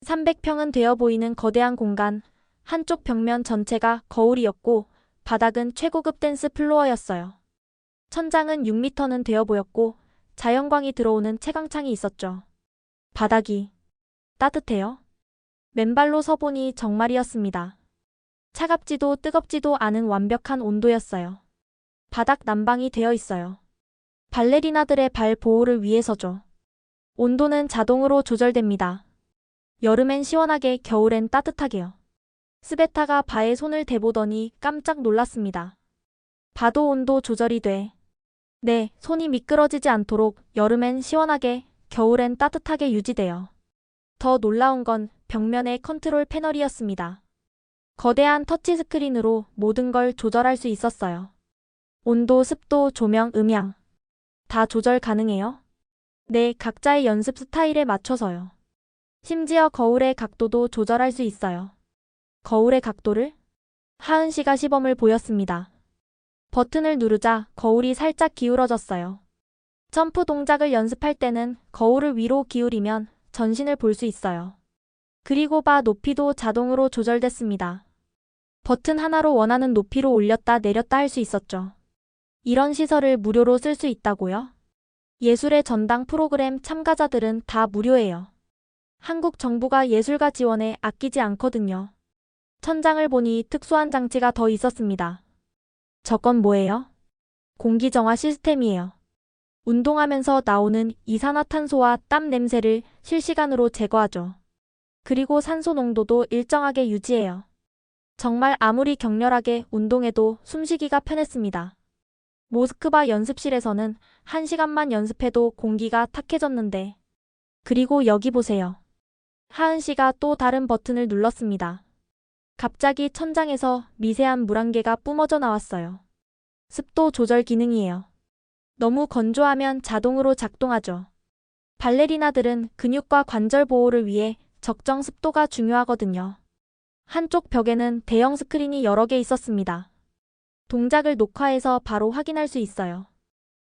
300평은 되어 보이는 거대한 공간, 한쪽 벽면 전체가 거울이었고 바닥은 최고급 댄스 플로어였어요. 천장은 6m는 되어 보였고 자연광이 들어오는 채광창이 있었죠. 바닥이 따뜻해요? 맨발로 서보니 정말이었습니다. 차갑지도 뜨겁지도 않은 완벽한 온도였어요. 바닥 난방이 되어 있어요. 발레리나들의 발 보호를 위해서죠. 온도는 자동으로 조절됩니다. 여름엔 시원하게, 겨울엔 따뜻하게요. 스베타가 바에 손을 대보더니 깜짝 놀랐습니다. 바도 온도 조절이 돼. 네, 손이 미끄러지지 않도록 여름엔 시원하게, 겨울엔 따뜻하게 유지돼요. 더 놀라운 건 벽면의 컨트롤 패널이었습니다. 거대한 터치스크린으로 모든 걸 조절할 수 있었어요. 온도, 습도, 조명, 음향. 다 조절 가능해요? 네, 각자의 연습 스타일에 맞춰서요. 심지어 거울의 각도도 조절할 수 있어요. 거울의 각도를? 하은 씨가 시범을 보였습니다. 버튼을 누르자 거울이 살짝 기울어졌어요. 점프 동작을 연습할 때는 거울을 위로 기울이면 전신을 볼 수 있어요. 그리고 바 높이도 자동으로 조절됐습니다. 버튼 하나로 원하는 높이로 올렸다 내렸다 할 수 있었죠. 이런 시설을 무료로 쓸 수 있다고요? 예술의 전당 프로그램 참가자들은 다 무료예요. 한국 정부가 예술가 지원에 아끼지 않거든요. 천장을 보니 특수한 장치가 더 있었습니다. 저건 뭐예요? 공기정화 시스템이에요. 운동하면서 나오는 이산화탄소와 땀 냄새를 실시간으로 제거하죠. 그리고 산소 농도도 일정하게 유지해요. 정말 아무리 격렬하게 운동해도 숨쉬기가 편했습니다. 모스크바 연습실에서는 1시간만 연습해도 공기가 탁해졌는데. 그리고 여기 보세요. 하은 씨가 또 다른 버튼을 눌렀습니다. 갑자기 천장에서 미세한 물안개가 뿜어져 나왔어요. 습도 조절 기능이에요. 너무 건조하면 자동으로 작동하죠. 발레리나들은 근육과 관절 보호를 위해 적정 습도가 중요하거든요. 한쪽 벽에는 대형 스크린이 여러 개 있었습니다. 동작을 녹화해서 바로 확인할 수 있어요.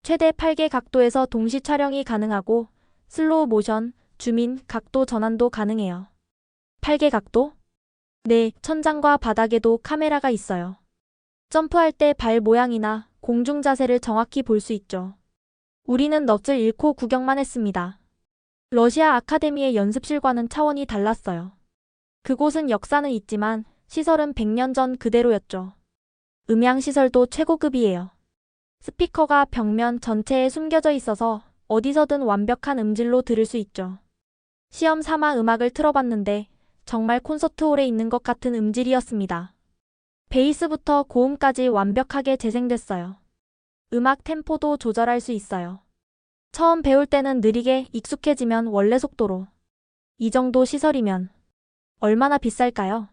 최대 8개 각도에서 동시 촬영이 가능하고 슬로우 모션, 줌인, 각도 전환도 가능해요. 8개 각도? 네, 천장과 바닥에도 카메라가 있어요. 점프할 때 발 모양이나 공중 자세를 정확히 볼 수 있죠. 우리는 넋을 잃고 구경만 했습니다. 러시아 아카데미의 연습실과는 차원이 달랐어요. 그곳은 역사는 있지만 시설은 100년 전 그대로였죠. 음향 시설도 최고급이에요. 스피커가 벽면 전체에 숨겨져 있어서 어디서든 완벽한 음질로 들을 수 있죠. 시험 삼아 음악을 틀어봤는데 정말 콘서트홀에 있는 것 같은 음질이었습니다. 베이스부터 고음까지 완벽하게 재생됐어요. 음악 템포도 조절할 수 있어요. 처음 배울 때는 느리게, 익숙해지면 원래 속도로. 이 정도 시설이면 얼마나 비쌀까요?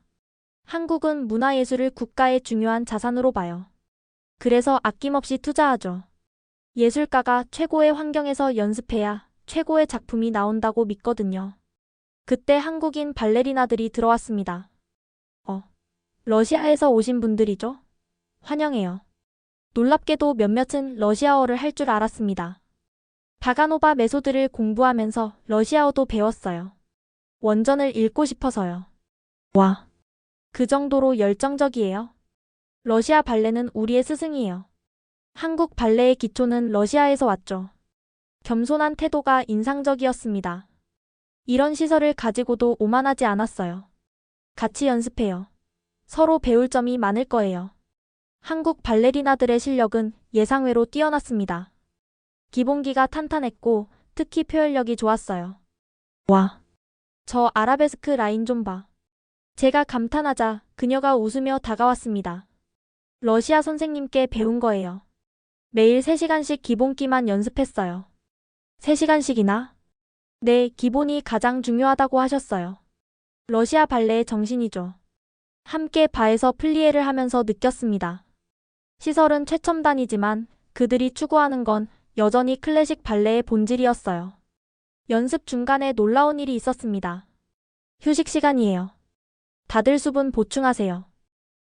한국은 문화예술을 국가의 중요한 자산으로 봐요. 그래서 아낌없이 투자하죠. 예술가가 최고의 환경에서 연습해야 최고의 작품이 나온다고 믿거든요. 그때 한국인 발레리나들이 들어왔습니다. 러시아에서 오신 분들이죠? 환영해요. 놀랍게도 몇몇은 러시아어를 할 줄 알았습니다. 바가노바 메소드를 공부하면서 러시아어도 배웠어요. 원전을 읽고 싶어서요. 와, 그 정도로 열정적이에요. 러시아 발레는 우리의 스승이에요. 한국 발레의 기초는 러시아에서 왔죠. 겸손한 태도가 인상적이었습니다. 이런 시설을 가지고도 오만하지 않았어요. 같이 연습해요. 서로 배울 점이 많을 거예요. 한국 발레리나들의 실력은 예상외로 뛰어났습니다. 기본기가 탄탄했고 특히 표현력이 좋았어요. 와, 저 아라베스크 라인 좀 봐. 제가 감탄하자 그녀가 웃으며 다가왔습니다. 러시아 선생님께 배운 거예요. 매일 3시간씩 기본기만 연습했어요. 3시간씩이나? 네, 기본이 가장 중요하다고 하셨어요. 러시아 발레의 정신이죠. 함께 바에서 플리에를 하면서 느꼈습니다. 시설은 최첨단이지만 그들이 추구하는 건 여전히 클래식 발레의 본질이었어요. 연습 중간에 놀라운 일이 있었습니다. 휴식 시간이에요. 다들 수분 보충하세요.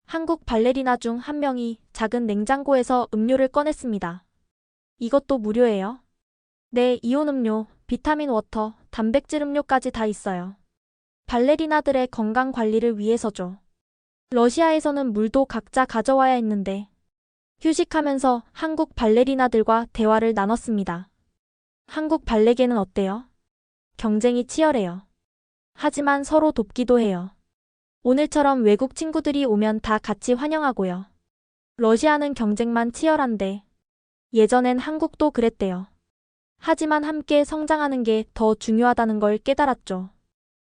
한국 발레리나 중 한 명이 작은 냉장고에서 음료를 꺼냈습니다. 이것도 무료예요? 네, 이온 음료, 비타민 워터, 단백질 음료까지 다 있어요. 발레리나들의 건강 관리를 위해서죠. 러시아에서는 물도 각자 가져와야 했는데 휴식하면서 한국 발레리나들과 대화를 나눴습니다. 한국 발레계는 어때요? 경쟁이 치열해요. 하지만 서로 돕기도 해요. 오늘처럼 외국 친구들이 오면 다 같이 환영하고요. 러시아는 경쟁만 치열한데 예전엔 한국도 그랬대요. 하지만 함께 성장하는 게 더 중요하다는 걸 깨달았죠.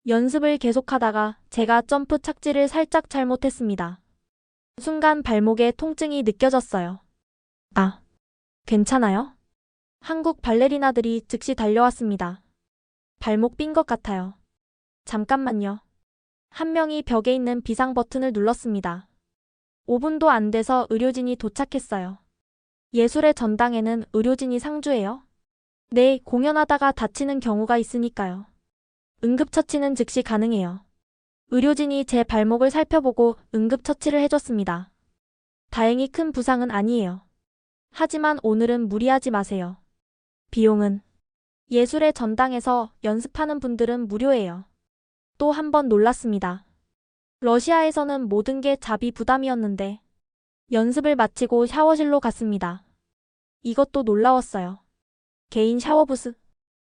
연습을 계속하다가 제가 점프 착지를 살짝 잘못했습니다. 순간 발목에 통증이 느껴졌어요. 아, 괜찮아요? 한국 발레리나들이 즉시 달려왔습니다. 발목 삔 것 같아요. 잠깐만요. 한 명이 벽에 있는 비상 버튼을 눌렀습니다. 5분도 안 돼서 의료진이 도착했어요. 예술의 전당에는 의료진이 상주해요? 네, 공연하다가 다치는 경우가 있으니까요. 응급처치는 즉시 가능해요. 의료진이 제 발목을 살펴보고 응급처치를 해줬습니다. 다행히 큰 부상은 아니에요. 하지만 오늘은 무리하지 마세요. 비용은 예술의 전당에서 연습하는 분들은 무료예요. 또 한 번 놀랐습니다. 러시아에서는 모든 게 자비 부담이었는데 연습을 마치고 샤워실로 갔습니다. 이것도 놀라웠어요. 개인 샤워부스.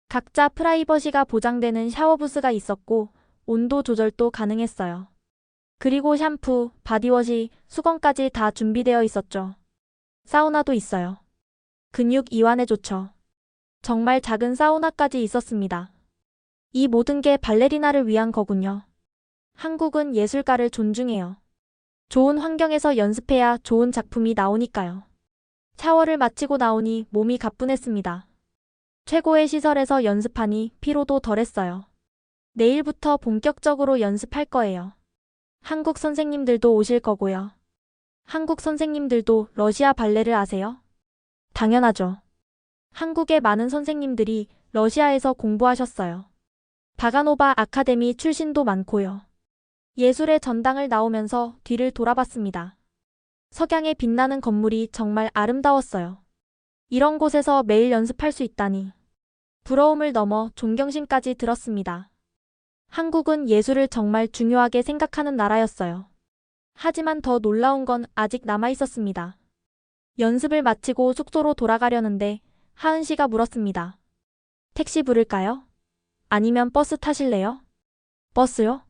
각자 프라이버시가 보장되는 샤워부스가 있었고 온도 조절도 가능했어요. 그리고 샴푸, 바디워시, 수건까지 다 준비되어 있었죠. 사우나도 있어요. 근육 이완에 좋죠. 정말 작은 사우나까지 있었습니다. 이 모든 게 발레리나를 위한 거군요. 한국은 예술가를 존중해요. 좋은 환경에서 연습해야 좋은 작품이 나오니까요. 샤워를 마치고 나오니 몸이 가뿐했습니다. 최고의 시설에서 연습하니 피로도 덜했어요. 내일부터 본격적으로 연습할 거예요. 한국 선생님들도 오실 거고요. 한국 선생님들도 러시아 발레를 아세요? 당연하죠. 한국의 많은 선생님들이 러시아에서 공부하셨어요. 바가노바 아카데미 출신도 많고요. 예술의 전당을 나오면서 뒤를 돌아봤습니다. 석양에 빛나는 건물이 정말 아름다웠어요. 이런 곳에서 매일 연습할 수 있다니. 부러움을 넘어 존경심까지 들었습니다. 한국은 예술을 정말 중요하게 생각하는 나라였어요. 하지만 더 놀라운 건 아직 남아 있었습니다. 연습을 마치고 숙소로 돌아가려는데 하은 씨가 물었습니다. 택시 부를까요? 아니면 버스 타실래요? 버스요?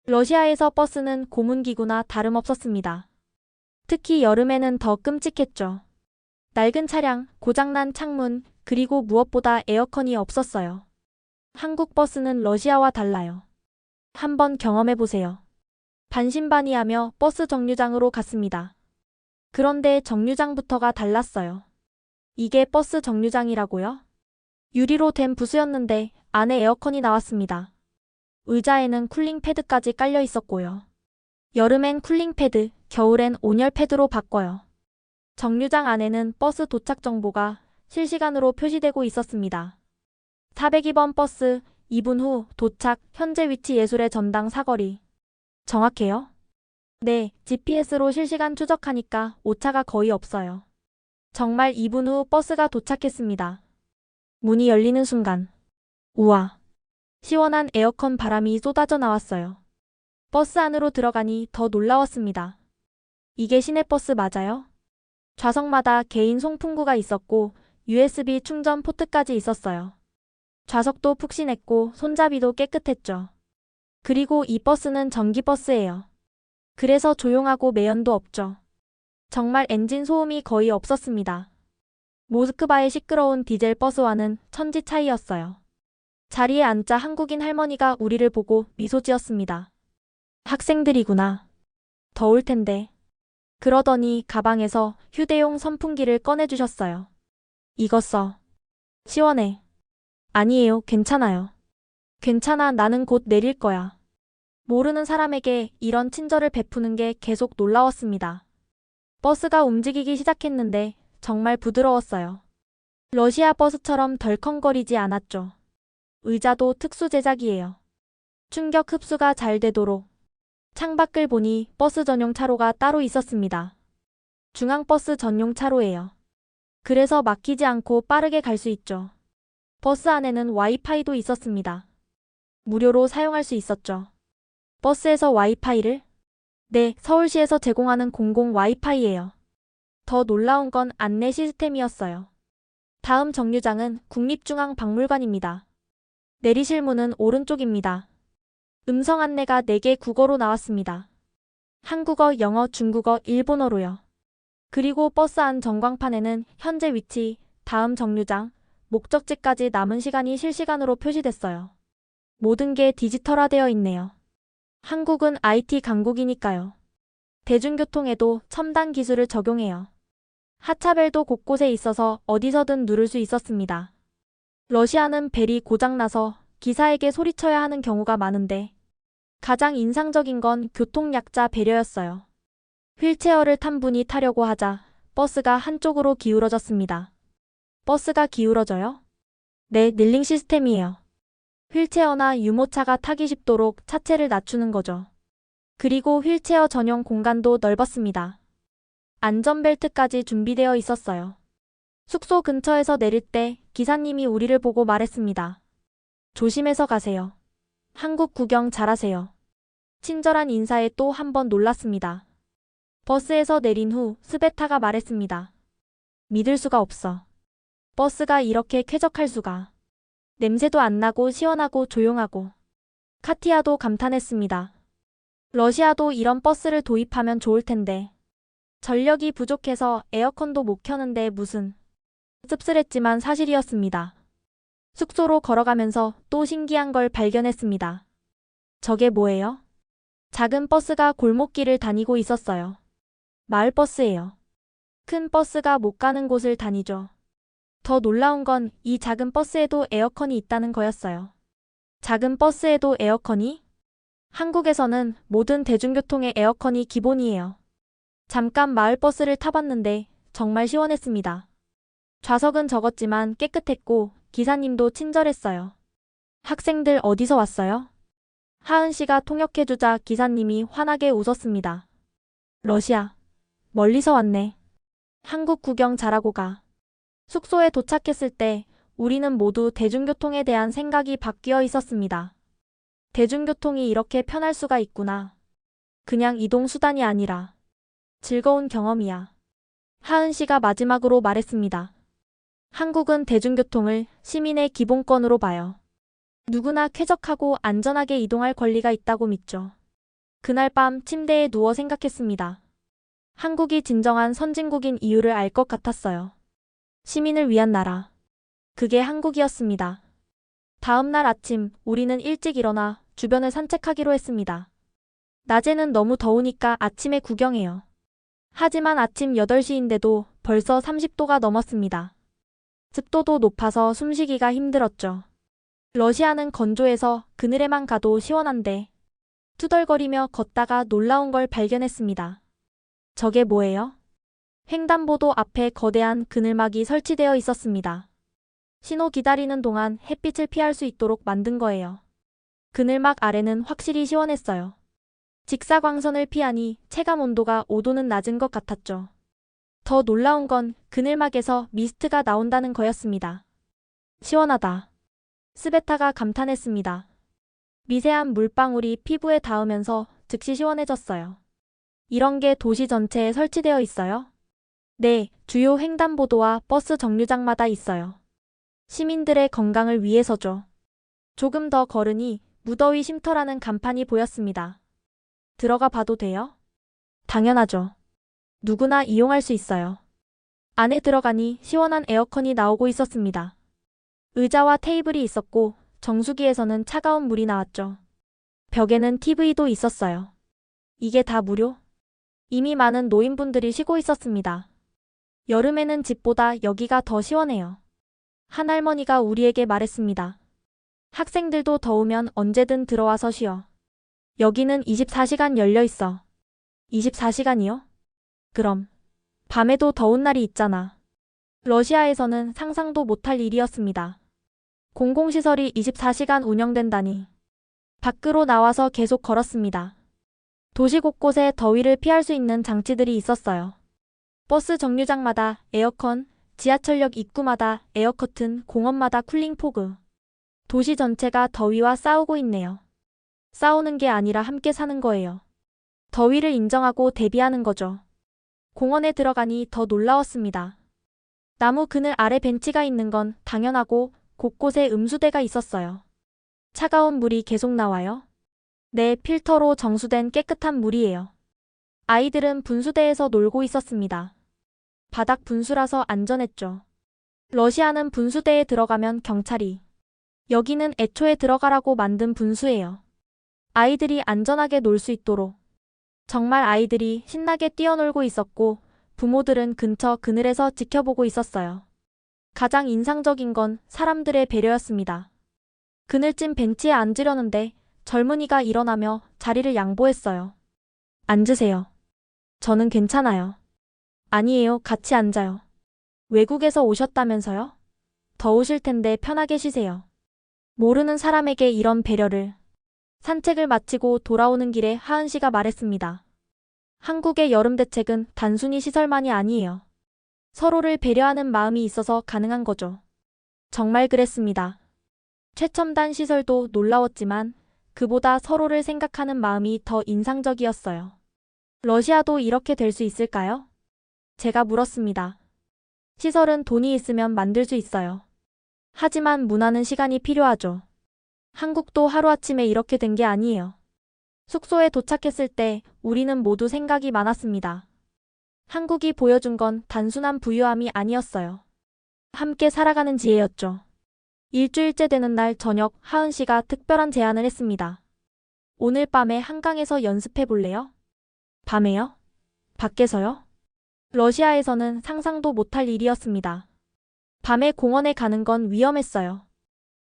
러시아에서 버스는 고문기구나 다름없었습니다. 특히 여름에는 더 끔찍했죠. 낡은 차량, 고장난 창문, 그리고 무엇보다 에어컨이 없었어요. 한국 버스는 러시아와 달라요. 한번 경험해보세요. 반신반의하며 버스 정류장으로 갔습니다. 그런데 정류장부터가 달랐어요. 이게 버스 정류장이라고요? 유리로 된 부스였는데 안에 에어컨이 나왔습니다. 의자에는 쿨링 패드까지 깔려 있었고요. 여름엔 쿨링 패드, 겨울엔 온열 패드로 바꿔요. 정류장 안에는 버스 도착 정보가 실시간으로 표시되고 있었습니다. 402번 버스, 2분 후 도착, 현재 위치 예술의 전당 사거리. 정확해요? 네, GPS로 실시간 추적하니까 오차가 거의 없어요. 정말 2분 후 버스가 도착했습니다. 문이 열리는 순간. 우와. 시원한 에어컨 바람이 쏟아져 나왔어요. 버스 안으로 들어가니 더 놀라웠습니다. 이게 시내버스 맞아요? 좌석마다 개인 송풍구가 있었고 USB 충전 포트까지 있었어요. 좌석도 푹신했고 손잡이도 깨끗했죠. 그리고 이 버스는 전기버스예요. 그래서 조용하고 매연도 없죠. 정말 엔진 소음이 거의 없었습니다. 모스크바의 시끄러운 디젤 버스와는 천지 차이였어요. 자리에 앉자 한국인 할머니가 우리를 보고 미소 지었습니다. 학생들이구나. 더울 텐데. 그러더니 가방에서 휴대용 선풍기를 꺼내주셨어요. 이거 써. 시원해. 아니에요, 괜찮아요. 괜찮아, 나는 곧 내릴 거야. 모르는 사람에게 이런 친절을 베푸는 게 계속 놀라웠습니다. 버스가 움직이기 시작했는데 정말 부드러웠어요. 러시아 버스처럼 덜컹거리지 않았죠. 의자도 특수 제작이에요. 충격 흡수가 잘 되도록. 창밖을 보니 버스 전용 차로가 따로 있었습니다. 중앙버스 전용 차로예요. 그래서 막히지 않고 빠르게 갈 수 있죠. 버스 안에는 와이파이도 있었습니다. 무료로 사용할 수 있었죠. 버스에서 와이파이를? 네, 서울시에서 제공하는 공공 와이파이예요. 더 놀라운 건 안내 시스템이었어요. 다음 정류장은 국립중앙박물관입니다. 내리실 문은 오른쪽입니다. 음성 안내가 4개 국어로 나왔습니다. 한국어, 영어, 중국어, 일본어로요. 그리고 버스 안 전광판에는 현재 위치, 다음 정류장, 목적지까지 남은 시간이 실시간으로 표시됐어요. 모든 게 디지털화되어 있네요. 한국은 IT 강국이니까요. 대중교통에도 첨단 기술을 적용해요. 하차벨도 곳곳에 있어서 어디서든 누를 수 있었습니다. 러시아는 벨이 고장나서 기사에게 소리쳐야 하는 경우가 많은데 가장 인상적인 건 교통약자 배려였어요. 휠체어를 탄 분이 타려고 하자 버스가 한쪽으로 기울어졌습니다. 버스가 기울어져요? 네, 닐링 시스템이에요. 휠체어나 유모차가 타기 쉽도록 차체를 낮추는 거죠. 그리고 휠체어 전용 공간도 넓었습니다. 안전벨트까지 준비되어 있었어요. 숙소 근처에서 내릴 때 기사님이 우리를 보고 말했습니다. 조심해서 가세요. 한국 구경 잘하세요. 친절한 인사에 또 한 번 놀랐습니다. 버스에서 내린 후 스베타가 말했습니다. 믿을 수가 없어. 버스가 이렇게 쾌적할 수가. 냄새도 안 나고 시원하고 조용하고. 카티아도 감탄했습니다. 러시아도 이런 버스를 도입하면 좋을 텐데. 전력이 부족해서 에어컨도 못 켜는데 무슨. 씁쓸했지만 사실이었습니다. 숙소로 걸어가면서 또 신기한 걸 발견했습니다. 저게 뭐예요? 작은 버스가 골목길을 다니고 있었어요. 마을버스예요. 큰 버스가 못 가는 곳을 다니죠. 더 놀라운 건 이 작은 버스에도 에어컨이 있다는 거였어요. 작은 버스에도 에어컨이? 한국에서는 모든 대중교통에 에어컨이 기본이에요. 잠깐 마을버스를 타봤는데 정말 시원했습니다. 좌석은 적었지만 깨끗했고 기사님도 친절했어요. 학생들 어디서 왔어요? 하은 씨가 통역해주자 기사님이 환하게 웃었습니다. 러시아. 멀리서 왔네. 한국 구경 잘하고 가. 숙소에 도착했을 때 우리는 모두 대중교통에 대한 생각이 바뀌어 있었습니다. 대중교통이 이렇게 편할 수가 있구나. 그냥 이동수단이 아니라 즐거운 경험이야. 하은 씨가 마지막으로 말했습니다. 한국은 대중교통을 시민의 기본권으로 봐요. 누구나 쾌적하고 안전하게 이동할 권리가 있다고 믿죠. 그날 밤 침대에 누워 생각했습니다. 한국이 진정한 선진국인 이유를 알 것 같았어요. 시민을 위한 나라. 그게 한국이었습니다. 다음 날 아침 우리는 일찍 일어나 주변을 산책하기로 했습니다. 낮에는 너무 더우니까 아침에 구경해요. 하지만 아침 8시인데도 벌써 30도가 넘었습니다. 습도도 높아서 숨쉬기가 힘들었죠. 러시아는 건조해서 그늘에만 가도 시원한데 투덜거리며 걷다가 놀라운 걸 발견했습니다. 저게 뭐예요? 횡단보도 앞에 거대한 그늘막이 설치되어 있었습니다. 신호 기다리는 동안 햇빛을 피할 수 있도록 만든 거예요. 그늘막 아래는 확실히 시원했어요. 직사광선을 피하니 체감 온도가 5도는 낮은 것 같았죠. 더 놀라운 건 그늘막에서 미스트가 나온다는 거였습니다. 시원하다. 스베타가 감탄했습니다. 미세한 물방울이 피부에 닿으면서 즉시 시원해졌어요. 이런 게 도시 전체에 설치되어 있어요? 네, 주요 횡단보도와 버스 정류장마다 있어요. 시민들의 건강을 위해서죠. 조금 더 걸으니 무더위 쉼터라는 간판이 보였습니다. 들어가 봐도 돼요? 당연하죠. 누구나 이용할 수 있어요. 안에 들어가니 시원한 에어컨이 나오고 있었습니다. 의자와 테이블이 있었고 정수기에서는 차가운 물이 나왔죠. 벽에는 TV도 있었어요. 이게 다 무료? 이미 많은 노인분들이 쉬고 있었습니다. 여름에는 집보다 여기가 더 시원해요. 한 할머니가 우리에게 말했습니다. 학생들도 더우면 언제든 들어와서 쉬어. 여기는 24시간 열려 있어. 24시간이요? 그럼 밤에도 더운 날이 있잖아. 러시아에서는 상상도 못할 일이었습니다. 공공시설이 24시간 운영된다니. 밖으로 나와서 계속 걸었습니다. 도시 곳곳에 더위를 피할 수 있는 장치들이 있었어요. 버스 정류장마다 에어컨, 지하철역 입구마다 에어커튼, 공원마다 쿨링포그. 도시 전체가 더위와 싸우고 있네요. 싸우는 게 아니라 함께 사는 거예요. 더위를 인정하고 대비하는 거죠. 공원에 들어가니 더 놀라웠습니다. 나무 그늘 아래 벤치가 있는 건 당연하고 곳곳에 음수대가 있었어요. 차가운 물이 계속 나와요? 네, 필터로 정수된 깨끗한 물이에요. 아이들은 분수대에서 놀고 있었습니다. 바닥 분수라서 안전했죠. 러시아는 분수대에 들어가면 경찰이. 여기는 애초에 들어가라고 만든 분수예요. 아이들이 안전하게 놀 수 있도록. 정말 아이들이 신나게 뛰어놀고 있었고 부모들은 근처 그늘에서 지켜보고 있었어요. 가장 인상적인 건 사람들의 배려였습니다. 그늘진 벤치에 앉으려는데 젊은이가 일어나며 자리를 양보했어요. 앉으세요. 저는 괜찮아요. 아니에요. 같이 앉아요. 외국에서 오셨다면서요? 더우실 텐데 편하게 쉬세요. 모르는 사람에게 이런 배려를. 산책을 마치고 돌아오는 길에 하은 씨가 말했습니다. 한국의 여름 대책은 단순히 시설만이 아니에요. 서로를 배려하는 마음이 있어서 가능한 거죠. 정말 그랬습니다. 최첨단 시설도 놀라웠지만 그보다 서로를 생각하는 마음이 더 인상적이었어요. 러시아도 이렇게 될 수 있을까요? 제가 물었습니다. 시설은 돈이 있으면 만들 수 있어요. 하지만 문화는 시간이 필요하죠. 한국도 하루아침에 이렇게 된 게 아니에요. 숙소에 도착했을 때 우리는 모두 생각이 많았습니다. 한국이 보여준 건 단순한 부유함이 아니었어요. 함께 살아가는 지혜였죠. 일주일째 되는 날 저녁 하은 씨가 특별한 제안을 했습니다. 오늘 밤에 한강에서 연습해 볼래요? 밤에요? 밖에서요? 러시아에서는 상상도 못할 일이었습니다. 밤에 공원에 가는 건 위험했어요.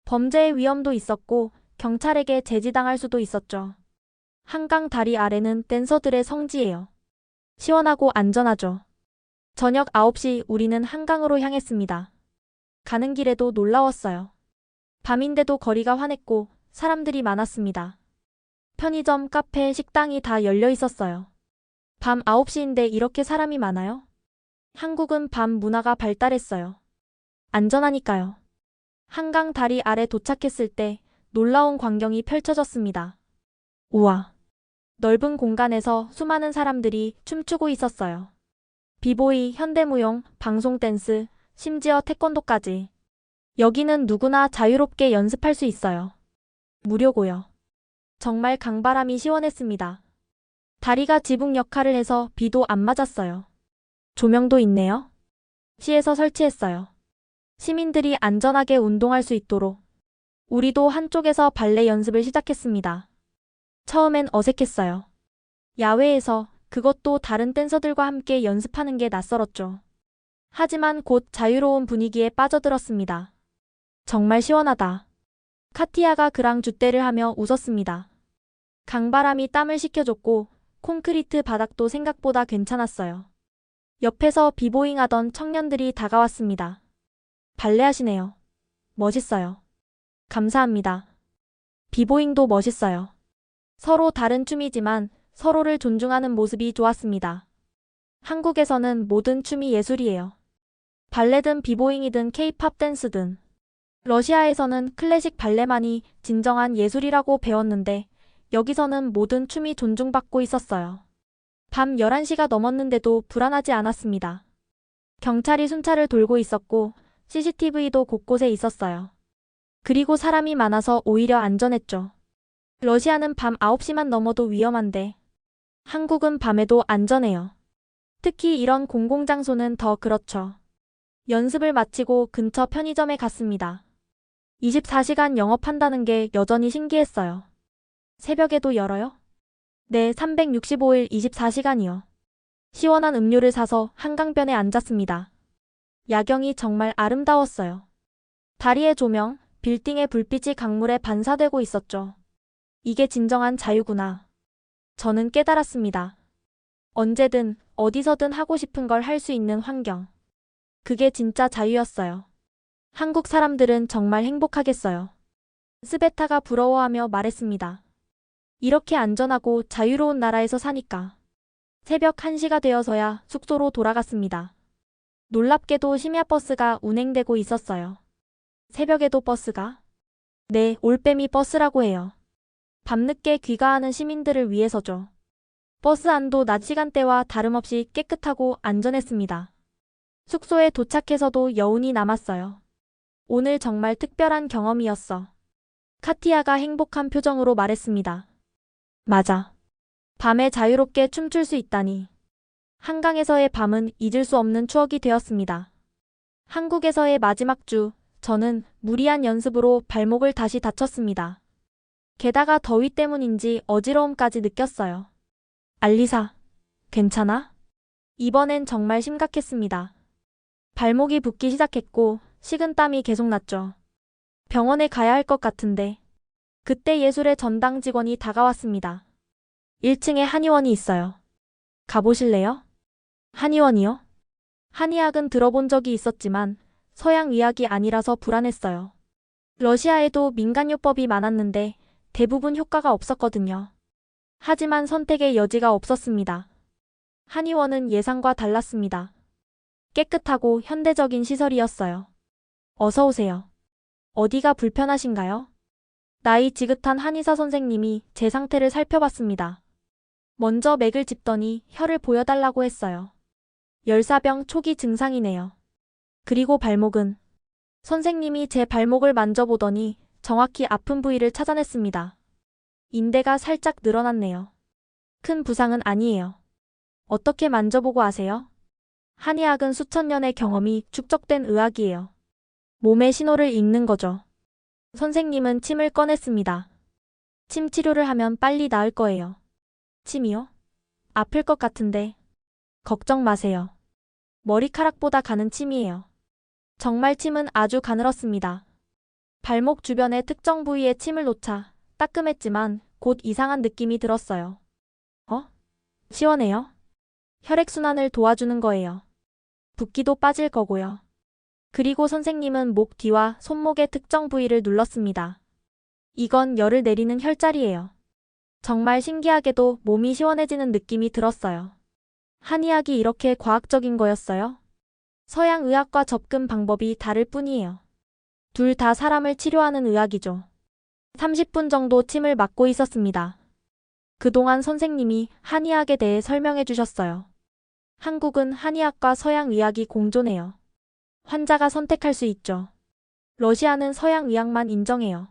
범죄의 위험도 있었고 경찰에게 제지당할 수도 있었죠. 한강 다리 아래는 댄서들의 성지예요. 시원하고 안전하죠. 저녁 9시 우리는 한강으로 향했습니다. 가는 길에도 놀라웠어요. 밤인데도 거리가 환했고 사람들이 많았습니다. 편의점, 카페, 식당이 다 열려 있었어요. 밤 9시인데 이렇게 사람이 많아요? 한국은 밤 문화가 발달했어요. 안전하니까요. 한강 다리 아래 도착했을 때 놀라운 광경이 펼쳐졌습니다. 우와! 넓은 공간에서 수많은 사람들이 춤추고 있었어요. 비보이, 현대무용, 방송댄스, 심지어 태권도까지. 여기는 누구나 자유롭게 연습할 수 있어요. 무료고요. 정말 강바람이 시원했습니다. 다리가 지붕 역할을 해서 비도 안 맞았어요. 조명도 있네요. 시에서 설치했어요. 시민들이 안전하게 운동할 수 있도록. 우리도 한쪽에서 발레 연습을 시작했습니다. 처음엔 어색했어요. 야외에서 그것도 다른 댄서들과 함께 연습하는 게 낯설었죠. 하지만 곧 자유로운 분위기에 빠져들었습니다. 정말 시원하다. 카티아가 그랑 줏대를 하며 웃었습니다. 강바람이 땀을 식혀줬고 콘크리트 바닥도 생각보다 괜찮았어요. 옆에서 비보잉 하던 청년들이 다가왔습니다. 발레 하시네요. 멋있어요. 감사합니다. 비보잉도 멋있어요. 서로 다른 춤이지만 서로를 존중하는 모습이 좋았습니다. 한국에서는 모든 춤이 예술이에요. 발레든 비보잉이든 케이팝 댄스든. 러시아에서는 클래식 발레만이 진정한 예술이라고 배웠는데 여기서는 모든 춤이 존중받고 있었어요. 밤 11시가 넘었는데도 불안하지 않았습니다. 경찰이 순찰을 돌고 있었고 CCTV도 곳곳에 있었어요. 그리고 사람이 많아서 오히려 안전했죠. 러시아는 밤 9시만 넘어도 위험한데 한국은 밤에도 안전해요. 특히 이런 공공장소는 더 그렇죠. 연습을 마치고 근처 편의점에 갔습니다. 24시간 영업한다는 게 여전히 신기했어요. 새벽에도 열어요? 네, 365일 24시간이요. 시원한 음료를 사서 한강변에 앉았습니다. 야경이 정말 아름다웠어요. 다리의 조명, 빌딩의 불빛이 강물에 반사되고 있었죠. 이게 진정한 자유구나. 저는 깨달았습니다. 언제든 어디서든 하고 싶은 걸 할 수 있는 환경. 그게 진짜 자유였어요. 한국 사람들은 정말 행복하겠어요. 스베타가 부러워하며 말했습니다. 이렇게 안전하고 자유로운 나라에서 사니까. 새벽 1시가 되어서야 숙소로 돌아갔습니다. 놀랍게도 심야버스가 운행되고 있었어요. 새벽에도 버스가? 네, 올빼미 버스라고 해요. 밤늦게 귀가하는 시민들을 위해서죠. 버스 안도 낮 시간대와 다름없이 깨끗하고 안전했습니다. 숙소에 도착해서도 여운이 남았어요. 오늘 정말 특별한 경험이었어. 카티아가 행복한 표정으로 말했습니다. 맞아. 밤에 자유롭게 춤출 수 있다니. 한강에서의 밤은 잊을 수 없는 추억이 되었습니다. 한국에서의 마지막 주, 저는 무리한 연습으로 발목을 다시 다쳤습니다. 게다가 더위 때문인지 어지러움까지 느꼈어요. 알리사, 괜찮아? 이번엔 정말 심각했습니다. 발목이 붓기 시작했고 식은땀이 계속 났죠. 병원에 가야 할 것 같은데. 그때 예술의 전당 직원이 다가왔습니다. 1층에 한의원이 있어요. 가보실래요? 한의원이요? 한의학은 들어본 적이 있었지만 서양 의학이 아니라서 불안했어요. 러시아에도 민간요법이 많았는데 대부분 효과가 없었거든요. 하지만 선택의 여지가 없었습니다. 한의원은 예상과 달랐습니다. 깨끗하고 현대적인 시설이었어요. 어서 오세요. 어디가 불편하신가요? 나이 지긋한 한의사 선생님이 제 상태를 살펴봤습니다. 먼저 맥을 짚더니 혀를 보여달라고 했어요. 열사병 초기 증상이네요. 그리고 발목은? 선생님이 제 발목을 만져보더니 정확히 아픈 부위를 찾아냈습니다. 인대가 살짝 늘어났네요. 큰 부상은 아니에요. 어떻게 만져보고 아세요? 한의학은 수천 년의 경험이 축적된 의학이에요. 몸의 신호를 읽는 거죠. 선생님은 침을 꺼냈습니다. 침 치료를 하면 빨리 나을 거예요. 침이요? 아플 것 같은데. 걱정 마세요. 머리카락보다 가는 침이에요. 정말 침은 아주 가늘었습니다. 발목 주변의 특정 부위에 침을 놓자 따끔했지만 곧 이상한 느낌이 들었어요. 시원해요? 혈액순환을 도와주는 거예요. 붓기도 빠질 거고요. 그리고 선생님은 목 뒤와 손목의 특정 부위를 눌렀습니다. 이건 열을 내리는 혈자리예요. 정말 신기하게도 몸이 시원해지는 느낌이 들었어요. 한의학이 이렇게 과학적인 거였어요? 서양 의학과 접근 방법이 다를 뿐이에요. 둘 다 사람을 치료하는 의학이죠. 30분 정도 침을 맞고 있었습니다. 그동안 선생님이 한의학에 대해 설명해 주셨어요. 한국은 한의학과 서양 의학이 공존해요. 환자가 선택할 수 있죠. 러시아는 서양 의학만 인정해요.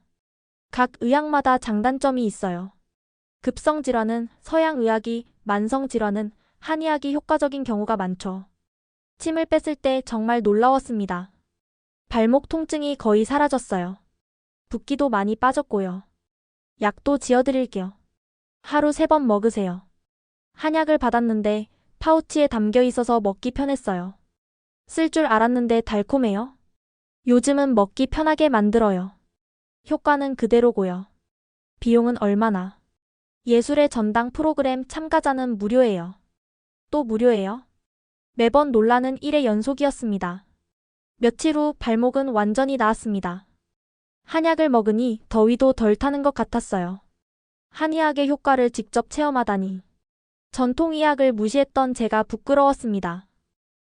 각 의학마다 장단점이 있어요. 급성 질환은 서양 의학이, 만성 질환은 한의학이 효과적인 경우가 많죠. 침을 뺐을 때 정말 놀라웠습니다. 발목 통증이 거의 사라졌어요. 붓기도 많이 빠졌고요. 약도 지어드릴게요. 하루 3번 먹으세요. 한약을 받았는데 파우치에 담겨 있어서 먹기 편했어요. 쓸 줄 알았는데 달콤해요. 요즘은 먹기 편하게 만들어요. 효과는 그대로고요. 비용은 얼마나? 예술의 전당 프로그램 참가자는 무료예요. 또 무료예요? 매번 놀라는 1회 연속이었습니다. 며칠 후 발목은 완전히 나았습니다. 한약을 먹으니 더위도 덜 타는 것 같았어요. 한의학의 효과를 직접 체험하다니. 전통의학을 무시했던 제가 부끄러웠습니다.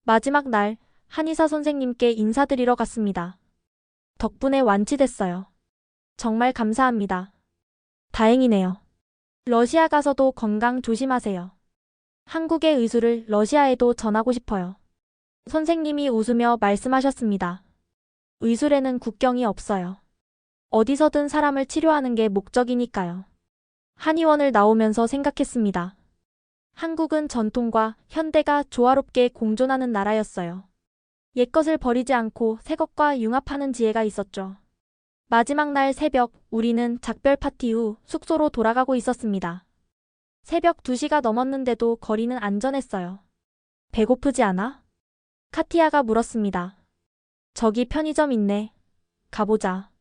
마지막 날 한의사 선생님께 인사드리러 갔습니다. 덕분에 완치됐어요. 정말 감사합니다. 다행이네요. 러시아 가서도 건강 조심하세요. 한국의 의술을 러시아에도 전하고 싶어요. 선생님이 웃으며 말씀하셨습니다. 의술에는 국경이 없어요. 어디서든 사람을 치료하는 게 목적이니까요. 한의원을 나오면서 생각했습니다. 한국은 전통과 현대가 조화롭게 공존하는 나라였어요. 옛것을 버리지 않고 새것과 융합하는 지혜가 있었죠. 마지막 날 새벽, 우리는 작별 파티 후 숙소로 돌아가고 있었습니다. 새벽 2시가 넘었는데도 거리는 안전했어요. 배고프지 않아? 카티아가 물었습니다. 저기 편의점 있네. 가보자.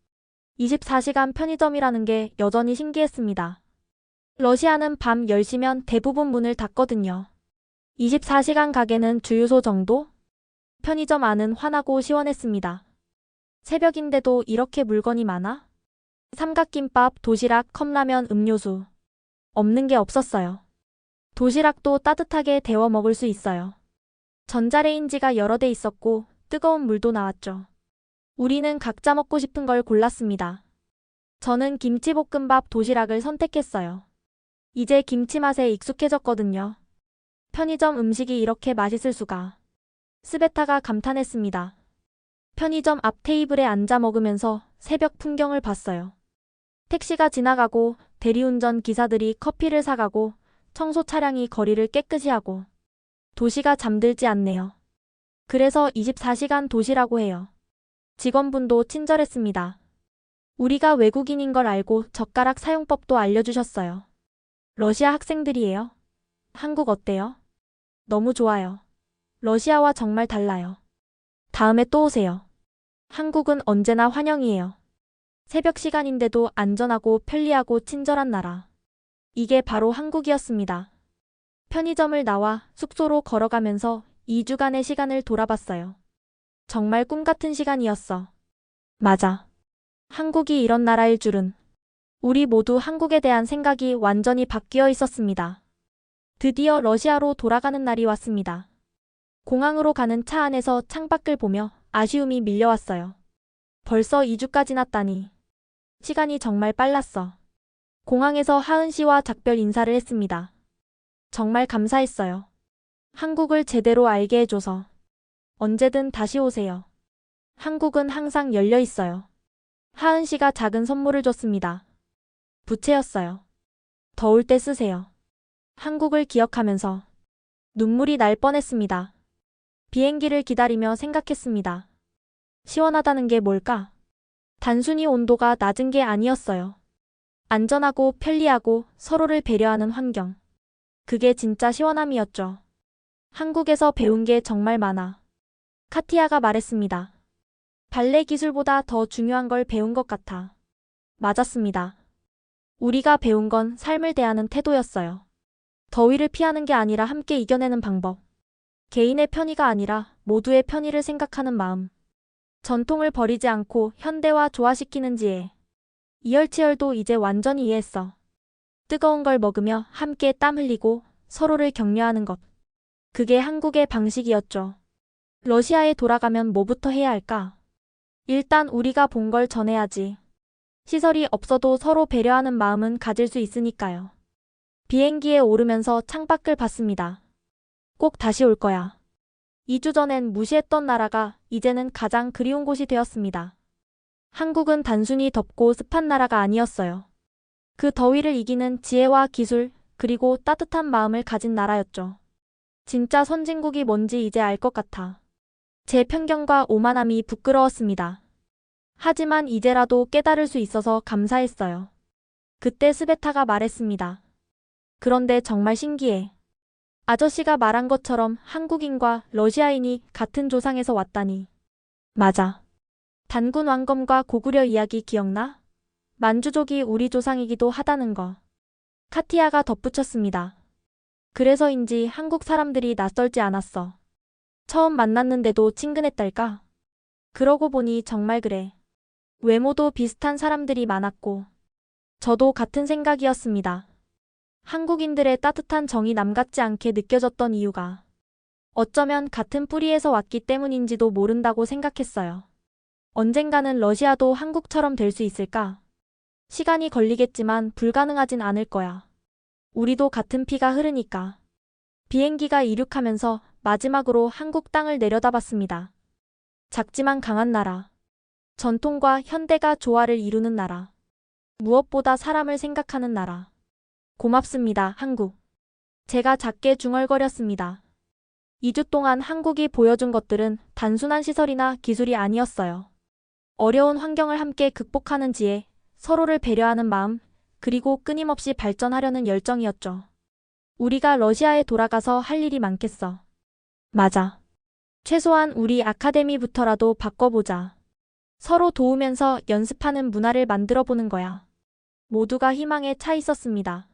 24시간 편의점이라는 게 여전히 신기했습니다. 러시아는 밤 10시면 대부분 문을 닫거든요. 24시간 가게는 주유소 정도? 편의점 안은 환하고 시원했습니다. 새벽인데도 이렇게 물건이 많아? 삼각김밥, 도시락, 컵라면, 음료수. 없는 게 없었어요. 도시락도 따뜻하게 데워 먹을 수 있어요. 전자레인지가 여러 대 있었고 뜨거운 물도 나왔죠. 우리는 각자 먹고 싶은 걸 골랐습니다. 저는 김치볶음밥 도시락을 선택했어요. 이제 김치 맛에 익숙해졌거든요. 편의점 음식이 이렇게 맛있을 수가. 스베타가 감탄했습니다. 편의점 앞 테이블에 앉아 먹으면서 새벽 풍경을 봤어요. 택시가 지나가고 대리운전 기사들이 커피를 사가고 청소 차량이 거리를 깨끗이 하고 도시가 잠들지 않네요. 그래서 24시간 도시라고 해요. 직원분도 친절했습니다. 우리가 외국인인 걸 알고 젓가락 사용법도 알려주셨어요. 러시아 학생들이에요? 한국 어때요? 너무 좋아요. 러시아와 정말 달라요. 다음에 또 오세요. 한국은 언제나 환영이에요. 새벽 시간인데도 안전하고 편리하고 친절한 나라. 이게 바로 한국이었습니다. 편의점을 나와 숙소로 걸어가면서 2주간의 시간을 돌아봤어요. 정말 꿈 같은 시간이었어. 맞아. 한국이 이런 나라일 줄은. 우리 모두 한국에 대한 생각이 완전히 바뀌어 있었습니다. 드디어 러시아로 돌아가는 날이 왔습니다. 공항으로 가는 차 안에서 창밖을 보며 아쉬움이 밀려왔어요. 벌써 2주가 지났다니. 시간이 정말 빨랐어. 공항에서 하은 씨와 작별 인사를 했습니다. 정말 감사했어요. 한국을 제대로 알게 해줘서. 언제든 다시 오세요. 한국은 항상 열려 있어요. 하은 씨가 작은 선물을 줬습니다. 부채였어요. 더울 때 쓰세요. 한국을 기억하면서 눈물이 날 뻔했습니다. 비행기를 기다리며 생각했습니다. 시원하다는 게 뭘까? 단순히 온도가 낮은 게 아니었어요. 안전하고 편리하고 서로를 배려하는 환경. 그게 진짜 시원함이었죠. 한국에서 배운 게 정말 많아. 카티아가 말했습니다. 발레 기술보다 더 중요한 걸 배운 것 같아. 맞았습니다. 우리가 배운 건 삶을 대하는 태도였어요. 더위를 피하는 게 아니라 함께 이겨내는 방법. 개인의 편의가 아니라 모두의 편의를 생각하는 마음. 전통을 버리지 않고 현대화 조화시키는 지혜. 이열치열도 이제 완전히 이해했어. 뜨거운 걸 먹으며 함께 땀 흘리고 서로를 격려하는 것. 그게 한국의 방식이었죠. 러시아에 돌아가면 뭐부터 해야 할까? 일단 우리가 본 걸 전해야지. 시설이 없어도 서로 배려하는 마음은 가질 수 있으니까요. 비행기에 오르면서 창밖을 봤습니다. 꼭 다시 올 거야. 2주 전엔 무시했던 나라가 이제는 가장 그리운 곳이 되었습니다. 한국은 단순히 덥고 습한 나라가 아니었어요. 그 더위를 이기는 지혜와 기술, 그리고 따뜻한 마음을 가진 나라였죠. 진짜 선진국이 뭔지 이제 알 것 같아. 제 편견과 오만함이 부끄러웠습니다. 하지만 이제라도 깨달을 수 있어서 감사했어요. 그때 스베타가 말했습니다. 그런데 정말 신기해. 아저씨가 말한 것처럼 한국인과 러시아인이 같은 조상에서 왔다니. 맞아. 단군 왕검과 고구려 이야기 기억나? 만주족이 우리 조상이기도 하다는 거. 카티아가 덧붙였습니다. 그래서인지 한국 사람들이 낯설지 않았어. 처음 만났는데도 친근했달까? 그러고 보니 정말 그래. 외모도 비슷한 사람들이 많았고. 저도 같은 생각이었습니다. 한국인들의 따뜻한 정이 남 같지 않게 느껴졌던 이유가 어쩌면 같은 뿌리에서 왔기 때문인지도 모른다고 생각했어요. 언젠가는 러시아도 한국처럼 될 수 있을까? 시간이 걸리겠지만 불가능하진 않을 거야. 우리도 같은 피가 흐르니까. 비행기가 이륙하면서 마지막으로 한국 땅을 내려다봤습니다. 작지만 강한 나라. 전통과 현대가 조화를 이루는 나라. 무엇보다 사람을 생각하는 나라. 고맙습니다, 한국. 제가 작게 중얼거렸습니다. 2주 동안 한국이 보여준 것들은 단순한 시설이나 기술이 아니었어요. 어려운 환경을 함께 극복하는 지혜, 서로를 배려하는 마음, 그리고 끊임없이 발전하려는 열정이었죠. 우리가 러시아에 돌아가서 할 일이 많겠어. 맞아. 최소한 우리 아카데미부터라도 바꿔보자. 서로 도우면서 연습하는 문화를 만들어보는 거야. 모두가 희망에 차 있었습니다.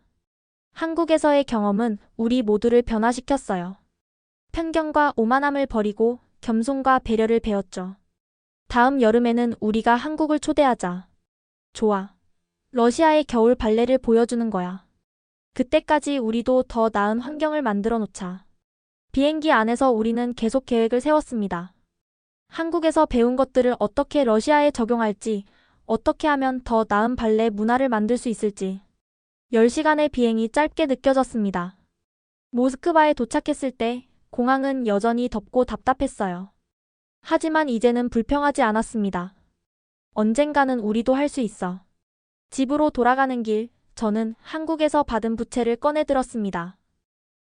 한국에서의 경험은 우리 모두를 변화시켰어요. 편견과 오만함을 버리고 겸손과 배려를 배웠죠. 다음 여름에는 우리가 한국을 초대하자. 좋아. 러시아의 겨울 발레를 보여주는 거야. 그때까지 우리도 더 나은 환경을 만들어 놓자. 비행기 안에서 우리는 계속 계획을 세웠습니다. 한국에서 배운 것들을 어떻게 러시아에 적용할지, 어떻게 하면 더 나은 발레 문화를 만들 수 있을지. 10시간의 비행이 짧게 느껴졌습니다. 모스크바에 도착했을 때 공항은 여전히 덥고 답답했어요. 하지만 이제는 불평하지 않았습니다. 언젠가는 우리도 할 수 있어. 집으로 돌아가는 길, 저는 한국에서 받은 부채를 꺼내 들었습니다.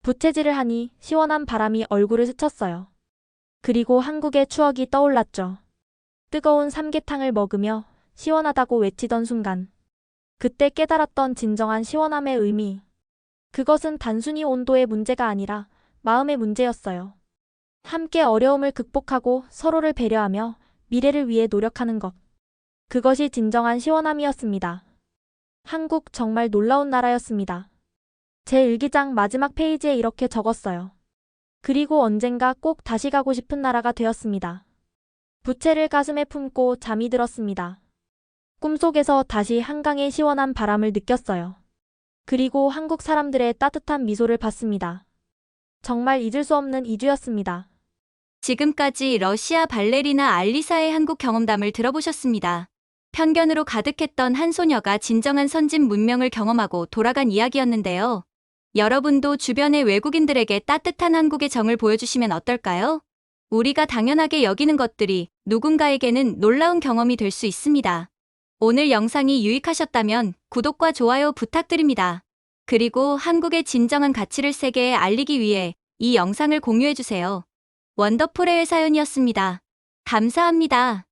부채질을 하니 시원한 바람이 얼굴을 스쳤어요. 그리고 한국의 추억이 떠올랐죠. 뜨거운 삼계탕을 먹으며 시원하다고 외치던 순간. 그때 깨달았던 진정한 시원함의 의미. 그것은 단순히 온도의 문제가 아니라 마음의 문제였어요. 함께 어려움을 극복하고 서로를 배려하며 미래를 위해 노력하는 것. 그것이 진정한 시원함이었습니다. 한국 정말 놀라운 나라였습니다. 제 일기장 마지막 페이지에 이렇게 적었어요. 그리고 언젠가 꼭 다시 가고 싶은 나라가 되었습니다. 부채를 가슴에 품고 잠이 들었습니다. 꿈속에서 다시 한강의 시원한 바람을 느꼈어요. 그리고 한국 사람들의 따뜻한 미소를 봤습니다. 정말 잊을 수 없는 2주였습니다. 지금까지 러시아 발레리나 알리사의 한국 경험담을 들어보셨습니다. 편견으로 가득했던 한 소녀가 진정한 선진 문명을 경험하고 돌아간 이야기였는데요. 여러분도 주변의 외국인들에게 따뜻한 한국의 정을 보여주시면 어떨까요? 우리가 당연하게 여기는 것들이 누군가에게는 놀라운 경험이 될 수 있습니다. 오늘 영상이 유익하셨다면 구독과 좋아요 부탁드립니다. 그리고 한국의 진정한 가치를 세계에 알리기 위해 이 영상을 공유해주세요. 원더풀의 사연이었습니다. 감사합니다.